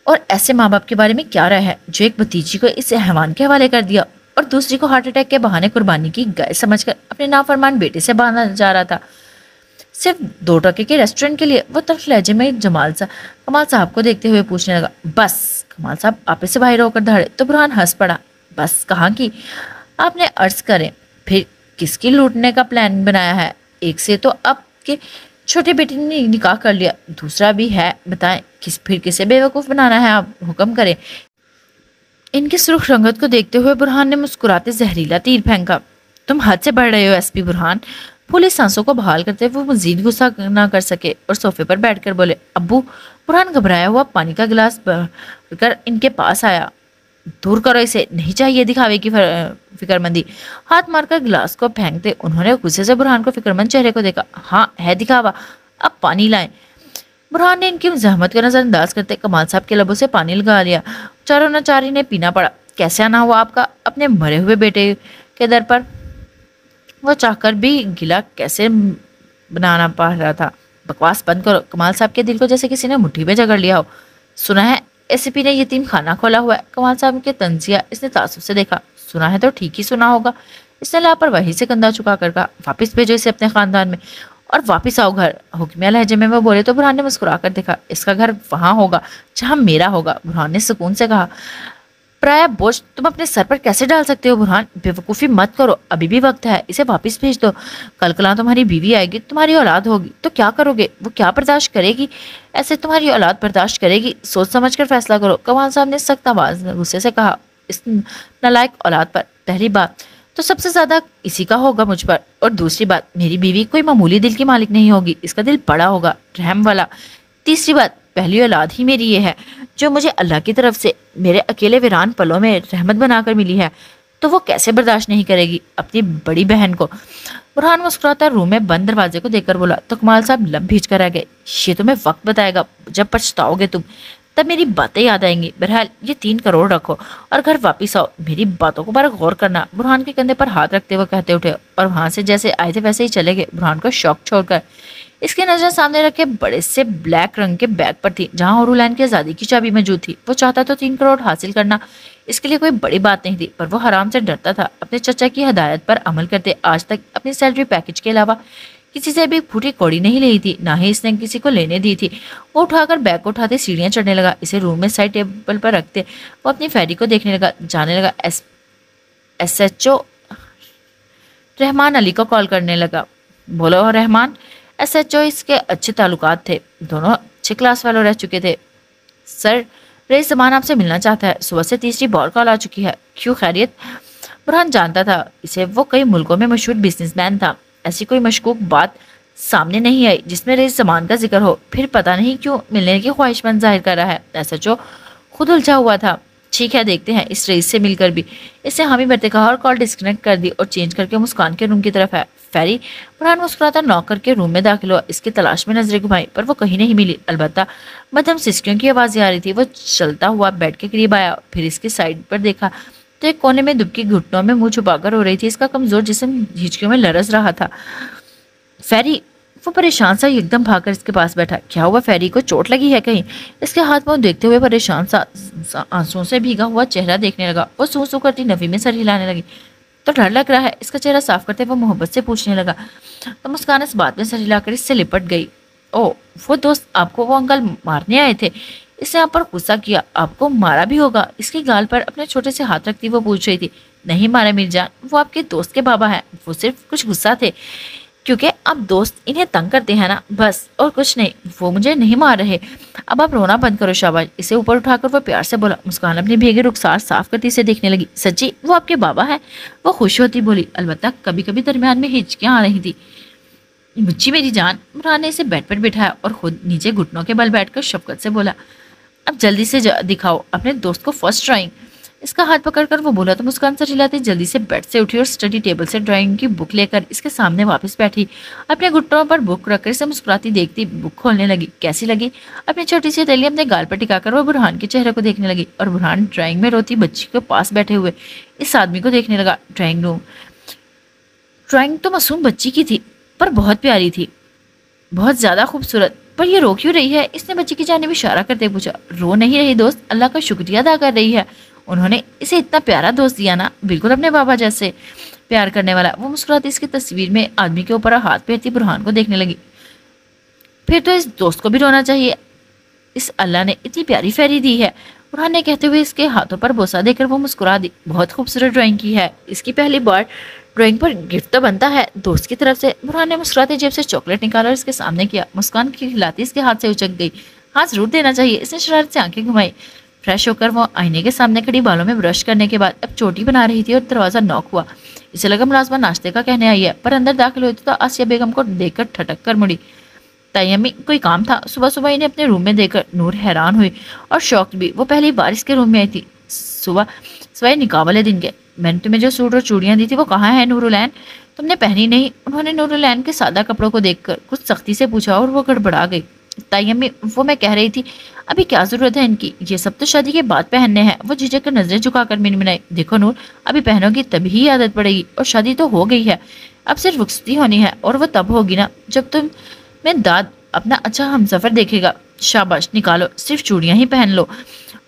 اور ایسے ماں باپ کے بارے میں کیا رہا ہے جو ایک بھتیجی کو اس حیوان کے حوالے کر دیا اور دوسری کو ہارٹ اٹیک کے بہانے قربانی کی گائے سمجھ کر اپنے نافرمان بیٹے سے باندھا جا رہا تھا، صرف 2 ٹکے کے ریسٹورنٹ کے لیے۔ وہ تلخ لہجے میں کمال صاحب کو دیکھتے ہوئے پوچھنے لگا، بس؟ کمال صاحب آپس سے باہر ہو کر دھڑے تو برہان ہنس پڑا، بس کہاں کی؟ آپ نے عرض کریں پھر کس کی لوٹنے کا پلان بنایا ہے؟ ایک سے تو اب کے چھوٹے بیٹے نے نکاح کر لیا، دوسرا بھی ہے، بتائیں پھر کسے بیوقوف بنانا ہے؟ آپ حکم کریں۔ ان کی سرخ رنگت کو دیکھتے ہوئے برہان نے مسکراتے زہریلا تیر پھینکا، تم حد سے بڑھ رہے ہو ایس پی برہان۔ پھولی سانسوں کو بحال کرتے وہ مزید غصہ نہ کر سکے اور صوفے پر بیٹھ کر بولے، ابو۔ برہان گھبرایا ہوا پانی کا گلاس بھر کر ان کے پاس آیا، دور کرو اسے، نہیں چاہیے دکھاوے کی فکر مندی۔ ہاتھ مار کر گلاس کو پھینکتے انہوں نے غصے سے برہان کو فکر مند چہرے کو دیکھا، ہاں ہے دکھاوا، اب پانی لائیں۔ برہان نے ان کی زحمت کو نظر انداز کرتے کمال صاحب کے لبوں سے پانی لگا لیا۔ چاروں ناچاری نے پینا پڑا۔ کیسے آنا ہوا آپ کا اپنے مرے ہوئے بیٹے کے در پر؟ وہ چاہ کر بھی گلا کیسے بنانا پا رہا تھا۔ بکواس بند کرو، کمال صاحب کے دل کو جیسے کسی نے مٹھی میں جگڑ لیا ہو۔ سنا ہے ایس پی نے یتیم خانہ کھولا ہوا ہے؟ کمال صاحب کے طنزیہ اس نے تعصب سے دیکھا، سنا ہے تو ٹھیک ہی سنا ہوگا۔ اس نے لاپرواہی سے کندھا چکا کر کہا، واپس بھیجو اسے اپنے خاندان میں اور واپس آؤ گھر۔ حکمیہ لہجے میں وہ بولے تو برہان نے مسکرا کر دیکھا، اس کا گھر وہاں ہوگا جہاں میرا ہوگا۔ برہان نے سکون سے کہا، پرایا بوجھ تم اپنے سر پر کیسے ڈال سکتے ہو برہان؟ بے وقوفی مت کرو، ابھی بھی وقت ہے، اسے واپس بھیج دو۔ کل کلاں تمہاری بیوی آئے گی، تمہاری اولاد ہوگی تو کیا کرو گے؟ وہ کیا برداشت کرے گی؟ ایسے تمہاری اولاد برداشت کرے گی؟ سوچ سمجھ کر فیصلہ کرو۔ کمال صاحب نے سخت آواز غصے سے کہا، اس نالائق اولاد پر پہلی بات تو سب سے زیادہ اسی کا ہوگا مجھ پر، اور دوسری بات میری بیوی کوئی معمولی دل کی مالک نہیں ہوگی، اس کا دل بڑا ہوگا، رحم والا۔ تیسری بات پہلی اولاد ہی میری یہ ہے جو مجھے اللہ کی طرف سے میرے اکیلے ویران پلوں میں رحمت بنا کر ملی ہے، تو وہ کیسے برداشت نہیں کرے گی اپنی بڑی بہن کو؟ برہان مسکراتا روم میں بند دروازے کو دیکھ کر بولا تو کمال صاحب لب بھیج کر آ گئے، یہ تمہیں وقت بتائے گا، جب پچھتاؤ گے تم تب میری باتیں یاد آئیں گی۔ بہرحال یہ 3 کروڑ رکھو اور گھر واپس آؤ، میری باتوں کو بڑا غور کرنا۔ برہان کے کندھے پر ہاتھ رکھتے وہ کہتے اٹھے اور وہاں سے جیسے آئے تھے ویسے ہی چلے گئے، برہان کو شوق چھوڑ کر۔ اس کی نظر سامنے رکھے بڑے سے بلیک رنگ کے بیگ پر تھی جہاں اورولین کی آزادی کی چابی موجود تھی۔ وہ چاہتا تو 3 کروڑ حاصل کرنا اس کے لیے کوئی بڑی بات نہیں تھی، پر وہ حرام سے ڈرتا تھا۔ اپنے چچا کی ہدایت پر عمل کرتے آج تک اپنی سیلری پیکج کے علاوہ کسی سے بھی پھوٹی کوڑی نہیں لی تھی، نہ ہی اس نے کسی کو لینے دی تھی۔ وہ اٹھا کر بیگ کو اٹھاتے سیڑھیاں چڑھنے لگا، اسے روم میں سائڈ ٹیبل پر رکھتے وہ اپنی فیری کو دیکھنے لگا، جانے لگا۔ ایس ایچ او رحمان علی کو کال کرنے لگا، بولو رحمان۔ ایس ایچ او اس کے اچھے تعلقات تھے، دونوں اچھے کلاس والوں رہ چکے تھے۔ سر رئیس زمان آپ سے ملنا چاہتا ہے، صبح سے تیسری بار کال آ چکی ہے، کیوں خیریت؟ برہان جانتا تھا اسے، وہ کئی ملکوں میں مشہور بزنس مین تھا، ایسی کوئی مشکوک بات سامنے نہیں آئی جس میں رئیس زمان کا ذکر ہو، پھر پتہ نہیں کیوں ملنے کی خواہش مند ظاہر کر رہا ہے۔ ایس ایچ او خود الجھا ہوا تھا، ٹھیک ہے دیکھتے ہیں اس رئیس سے مل کر بھی، اس سے ہمیں بھرتے کہا اور کال ڈسکنیکٹ کر دی اور چینج کر کے مسکان کے روم کی طرف ہے۔ فیری برہان مسکراتا نوک کر کے روم میں داخل ہوا، اس کی تلاش میں نظریں گھمائی پر وہ کہیں نہیں ملی، البتہ مدھم سسکیوں کی آوازیں آ رہی تھی۔ وہ چلتا ہوا بیڈ کے قریب آیا، پھر اس کی سائڈ پر دیکھا تو ایک کونے میں دبکی گھٹنوں میں منہ چھپا کر ہو رہی تھی، اس کا کمزور جسم ہچکیوں میں لرز رہا تھا۔ فیری، وہ پریشان سا یکدم بھاگ کر اس کے پاس بیٹھا۔ کیا ہوا فیری کو چوٹ لگی ہے کہیں؟ اس کے ہاتھ منہ دیکھتے ہوئے پریشان سا آنسوؤں سے بھیگا ہوا چہرہ دیکھنے لگا۔ وہ سو سو کرتی نفی میں سر ہلانے لگی۔ تو ڈر لگ رہا ہے؟ اس کا چہرہ صاف کرتے وہ محبت سے پوچھنے لگا۔ تو مسکان اس بات میں سر ہلا کر اس سے لپٹ گئی۔ او، وہ دوست آپ کو وہ انکل مارنے آئے تھے؟ اس نے آپ پر غصہ کیا، آپ کو مارا بھی ہوگا؟ اس کی گال پر اپنے چھوٹے سے ہاتھ رکھتی وہ پوچھ رہی تھی۔ نہیں مارا میر جان، وہ آپ کے دوست کے بابا ہیں، وہ صرف کچھ غصہ تھے کیونکہ اب دوست انہیں تنگ کرتے ہیں نا، بس اور کچھ نہیں، وہ مجھے نہیں مار رہے۔ اب آپ رونا بند کرو شاباش۔ اسے اوپر اٹھا کر وہ پیار سے بولا۔ مسکان اپنی بھیگے رخسار صاف کرتی اسے دیکھنے لگی۔ سچی وہ آپ کے بابا ہے؟ وہ خوش ہوتی بولی، البتہ کبھی کبھی درمیان میں ہچکیاں آ رہی تھی۔ مچی میری جان، برہان نے اسے بیڈ پر بٹھایا اور خود نیچے گھٹنوں کے بل بیٹھ کر شفقت سے بولا، اب جلدی سے دکھاؤ اپنے دوست کو فرسٹ ڈرائنگ۔ اس کا ہاتھ پکڑ کر وہ بولا تو مسکان سر ہلاتے جلدی سے بیڈ سے اٹھی اور اسٹڈی ٹیبل سے ڈرائنگ کی بک لے کر اس کے سامنے واپس بیٹھی۔ اپنے گھٹنوں پر بک رکھ کر اسے مسکراتی دیکھتی بک کھولنے لگی۔ کیسی لگی؟ اپنی چھوٹی سی ہتھیلی اپنے گال پر ٹکا کر وہ برہان کے چہرے کو دیکھنے لگی اور برہان ڈرائنگ میں روتی بچی کے پاس بیٹھے ہوئے اس آدمی کو دیکھنے لگا۔ ڈرائنگ تو معصوم بچی کی تھی پر بہت پیاری تھی، بہت زیادہ خوبصورت، پر یہ رو کیوں رہی ہے؟ اس نے بچی کی جانب اشارہ کرتے پوچھا۔ رو نہیں رہی دوست، اللہ کا شکریہ ادا کر رہی ہے، انہوں نے اسے اتنا پیارا دوست دیا نا، بالکل اپنے بابا جیسے پیار کرنے والا۔ وہ مسکراتی اس کی تصویر میں آدمی کے اوپر ہاتھ پھیرتی برہان کو دیکھنے لگی۔ پھر تو اس دوست کو بھی رونا چاہیے، اس اللہ نے اتنی پیاری فیری دی ہے۔ برہان نے کہتے ہوئے اس کے ہاتھوں پر بوسہ دے کر وہ مسکرا دی۔ بہت خوبصورت ڈرائنگ کی ہے، اس کی پہلی بار ڈرائنگ پر گفٹ تو بنتا ہے دوست کی طرف سے۔ برہان نے مسکراتے جیب سے چاکلیٹ نکالا اور اس کے سامنے کیا۔ مسکان کی کھلاتی اس کے ہاتھ سے اچک گئی۔ ہاں ضرور دینا چاہیے، اس نے شرارت سے آنکھیں گھمائی۔ فریش ہو کر وہ آئینے کے سامنے کھڑی بالوں میں برش کرنے کے بعد اب چوٹی بنا رہی تھی اور دروازہ نوک ہوا۔ اسے لگا ملازمہ ناشتے کا کہنے آئی ہے، پر اندر داخل ہوئی تو آسیہ بیگم کو دیکھ کر ٹھٹک کر مڑی۔ تائی امی کوئی کام تھا؟ صبح صبح انہیں اپنے روم میں دیکھ کر نور حیران ہوئی اور شوق بھی۔ وہ پہلی بار اس کے روم میں آئی تھی سوائے نکاح والے دن کے۔ میں نے تمہیں جو سوٹ اور چوڑیاں دی تھی وہ کہاں ہے نور العین؟ تم نے پہنی نہیں؟ انہوں نے نور العین کے سادہ کپڑوں کو دیکھ کر کچھ سختی سے پوچھا اور وہ گڑبڑا گئی۔ تائی امی وہ میں کہہ رہی تھی ابھی کیا ضرورت ہے ان کی، یہ سب تو شادی کے بعد پہننے ہیں۔ وہ جھجک کر نظریں جھکا کر منمنائی۔ دیکھو نور، ابھی پہنو گی تبھی ہی عادت پڑے گی، اور شادی تو ہو گئی ہے، اب صرف رخصتی ہونی ہے، اور وہ تب ہوگی نا جب تم میں داد اپنا اچھا ہمسفر دیکھے گا۔ شاباش نکالو، صرف چوڑیاں ہی پہن لو۔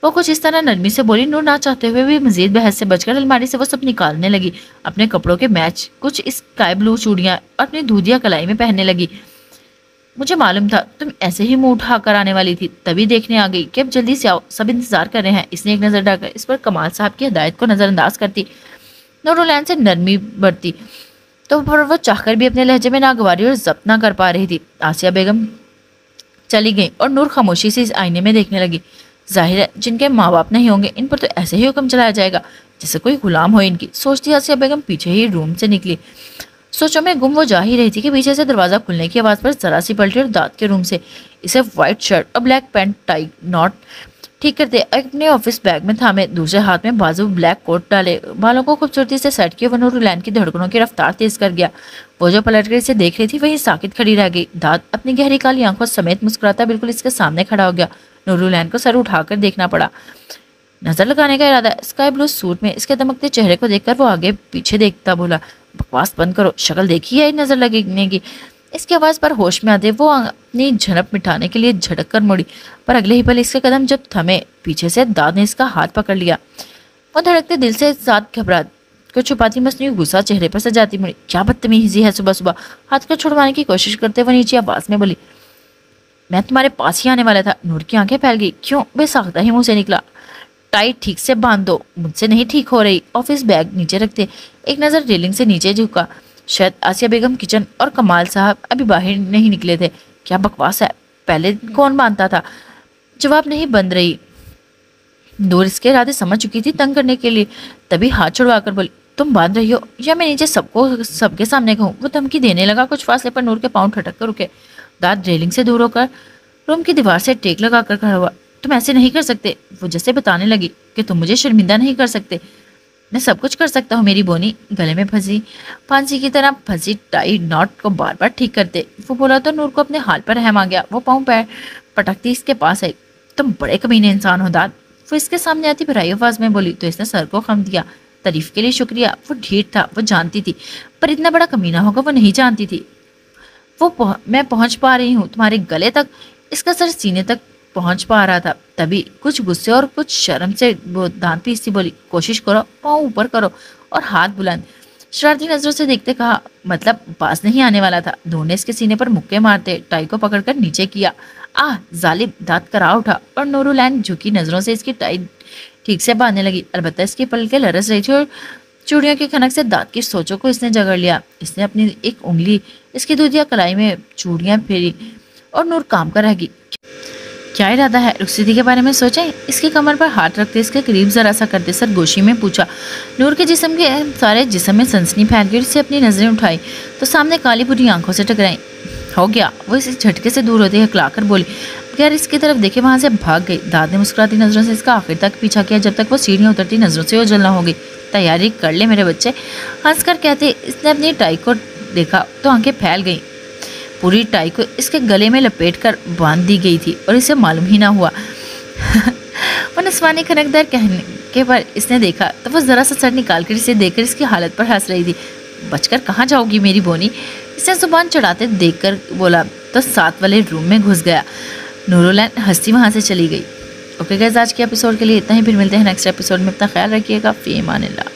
وہ کچھ اس طرح نرمی سے بولی۔ نور نہ چاہتے ہوئے بھی مزید بحث سے بچ کر الماری سے وہ سب نکالنے لگی، اپنے کپڑوں کے میچ کچھ اسکائی بلو چوڑیاں اور اپنی دودھیا کلائی میں پہننے لگی۔ مجھے معلوم تھا تم ایسے ہی منہ اٹھا کر آنے والی تھی، تبھی دیکھنے آ گئی کہ اب جلدی سے آؤ، سب انتظار کر رہے ہیں۔ اس نے ایک نظر ڈال کر اس پر کمال صاحب کی ہدایت کو نظر انداز کرتی نور العین سے نرمی بڑھتی تو پر وہ چاہ کر بھی اپنے لہجے میں ناگواری اور ضبط نہ کر پا رہی تھی۔ آسیہ بیگم چلی گئی اور نور خاموشی سے اس آئینے میں دیکھنے لگی۔ ظاہر ہے جن کے ماں باپ نہیں ہوں گے ان پر تو ایسے ہی حکم چلایا جائے گا جیسے کوئی غلام ہو ان کی، سوچتی آسیہ بیگم پیچھے ہی روم سے نکلی۔ سوچوں میں گم وہ جا ہی رہی تھی کہ پیچھے سے دروازہ کھلنے کی آواز پر ذرا سی پلٹی اور دانت کے روم سے اسے وائٹ شرٹ اور بلیک پینٹ ٹائی ناٹ ٹھیک کرتے اپنے آفس بیگ میں تھامے، دوسرے ہاتھ میں بازو بلیک کوٹ ڈالے، بالوں کو خوبصورتی سے سیٹ کیے وہ نور العین کی دھڑکنوں کی رفتار تیز کر گیا۔ وہ جو پلٹ کر اسے دیکھ رہی تھی وہی ساکت کھڑی رہ گئی۔ دانت اپنی گہری کالی آنکھوں سمیت مسکراتا بالکل اس کے سامنے کھڑا ہو گیا۔ نور العین کو سر اٹھا کر دیکھنا پڑا۔ نظر لگانے کا ارادہ اسکائی بلو سوٹ میں اس کے دمکتے چہرے کو دیکھ کر وہ آگے پیچھے دیکھتا بولا، بکواس بند کرو، شکل دیکھی ہے نظر لگنے کی۔ اس کی آواز پر ہوش میں آتے وہ اپنی جھنپ مٹانے کے لیے جھٹک کر مڑی، پر اگلے ہی پل اس کے قدم جب تھمے پیچھے سے داد نے اس کا ہاتھ پکڑ لیا۔ وہ دھڑکتے دل سے ساتھ گھبراہٹ کو چھپاتی مصنوعی غصہ چہرے پر سجاتی مڑی۔ کیا بدتمیزی ہے صبح صبح! ہاتھ کو چھڑوانے کی کوشش کرتے وہ نیچی آواز میں بولی، میں تمہارے پاس ہی آنے والا تھا۔ نور کی آنکھیں پھیل گئی۔ کیوں؟ بے ساختہ ہی منہ سے نکلا، ٹائی ٹھیک سے باندھ دو، مجھ سے نہیں ٹھیک ہو رہی۔ آفس بیگ نیچے رکھتے ایک نظر ریلنگ سے نیچے جھکا، شاید آسیہ بیگم کچن اور کمال صاحب ابھی باہر نہیں نکلے تھے۔ کیا بکواس ہے، پہلے کون باندھتا تھا؟ جواب نہیں بند رہی۔ نور اس کے ارادے سمجھ چکی تھی تنگ کرنے کے لیے، تبھی ہاتھ چھڑوا کر بولی، تم باندھ رہی ہو یا میں نیچے سب کے سامنے کہوں؟ وہ دھمکی دینے لگا، کچھ فاصلے پر نور کے پاؤں ٹھٹک کر رکے۔ داد ریلنگ سے دور ہو کر روم کی دیوار سے ٹیک لگا کر کھڑا ہوا۔ تم ایسے نہیں کر سکتے، وہ جیسے بتانے لگی۔ کہ تم مجھے شرمندہ نہیں کر سکتے. میں سب کچھ کر سکتا ہوں میری بونی. گلے میں پھنسی پھانسی کی طرح پھنسی ٹائی ناٹ کو بار بار ٹھیک کرتے. وہ بولا تو نور کو اپنے حال پر رحم آ گیا. وہ پاؤں پیر پٹکتی اس کے پاس آئی. تم بڑے کمینے انسان ہو داد. وہ اس کے سامنے آتی بھرائی آواز میں بولی تو اس نے سر کو خم دیا. تعریف کے لیے شکریہ. وہ ڈھیٹ تھا, وہ جانتی تھی, پر اتنا بڑا کمینہ ہوگا وہ نہیں جانتی تھی. میں پہنچ پا رہی ہوں تمہارے گلے تک. اس کا سر سینے تک پہنچ پا رہا تھا. تبھی کچھ غصے اور کچھ شرم سے وہ دانت پیستی بولی کوشش کرو, پاؤں اوپر کرو اور ہاتھ بلند. شرارتی نظروں سے دیکھتے کہا مطلب باز نہیں آنے والا تھا. دونوں نے اس کے سینے پر مکے مارتے ٹائی کو پکڑ کر نیچے کیا. ظالم دانت کرا اٹھا اور نورالعین جھکی نظروں سے اس کی ٹائی ٹھیک سے باندھنے لگی. البتہ اس کی پلکیں لرز رہی تھی اور چوڑیوں کی کھنک سے دانت کی سوچوں کو اس نے جگڑ لیا. اس نے اپنی ایک انگلی اس کی دودھیا کلائی میں چوڑیاں پھیری اور نور کام کر رہ گئی. کیا ارادہ ہے؟ رخصتی کے بارے میں سوچیں. اس کی کمر پر ہاتھ رکھتے اس کے قریب ذرا سا کرتے سرگوشی میں پوچھا. نور کے سارے جسم میں سنسنی پھیل گئی. اسے اپنی نظریں اٹھائی تو سامنے کالی بری آنکھوں سے ٹکرائیں. ہو گیا. وہ اس جھٹکے سے دور ہوتے ہکلا کر بولی. بغیر اس کی طرف دیکھے وہاں سے بھاگ گئی. داد نے مسکراتی نظروں سے اس کا آخر تک پیچھا کیا جب تک وہ سیڑھیاں اترتی نظروں سے اوجھل نہ ہو گئی. تیاری کر لے میرے بچے, ہنس کر کہتے اس نے اپنی ٹائی کو دیکھا تو آنکھیں پھیل گئیں. پوری ٹائی کو اس کے گلے میں لپیٹ کر باندھ دی گئی تھی اور اسے معلوم ہی نہ ہوا. وہ نسوانی کھنکدار کہنے کے پر اس نے دیکھا تو وہ ذرا سا سر نکال کر اسے دیکھ کر اس کی حالت پر ہنس رہی تھی. بچ کر کہاں جاؤ گی میری بونی؟ اس نے زبان چڑھاتے دیکھ کر بولا تو ساتھ والے روم میں گھس گیا. نورالعین ہنستی وہاں سے چلی گئی. اوکے گائز, آج کے ایپیسوڈ کے لیے اتنا ہی. پھر ملتے ہیں نیکسٹ ایپیسوڈ میں. اپنا خیال رکھیے گا. فی امان اللہ.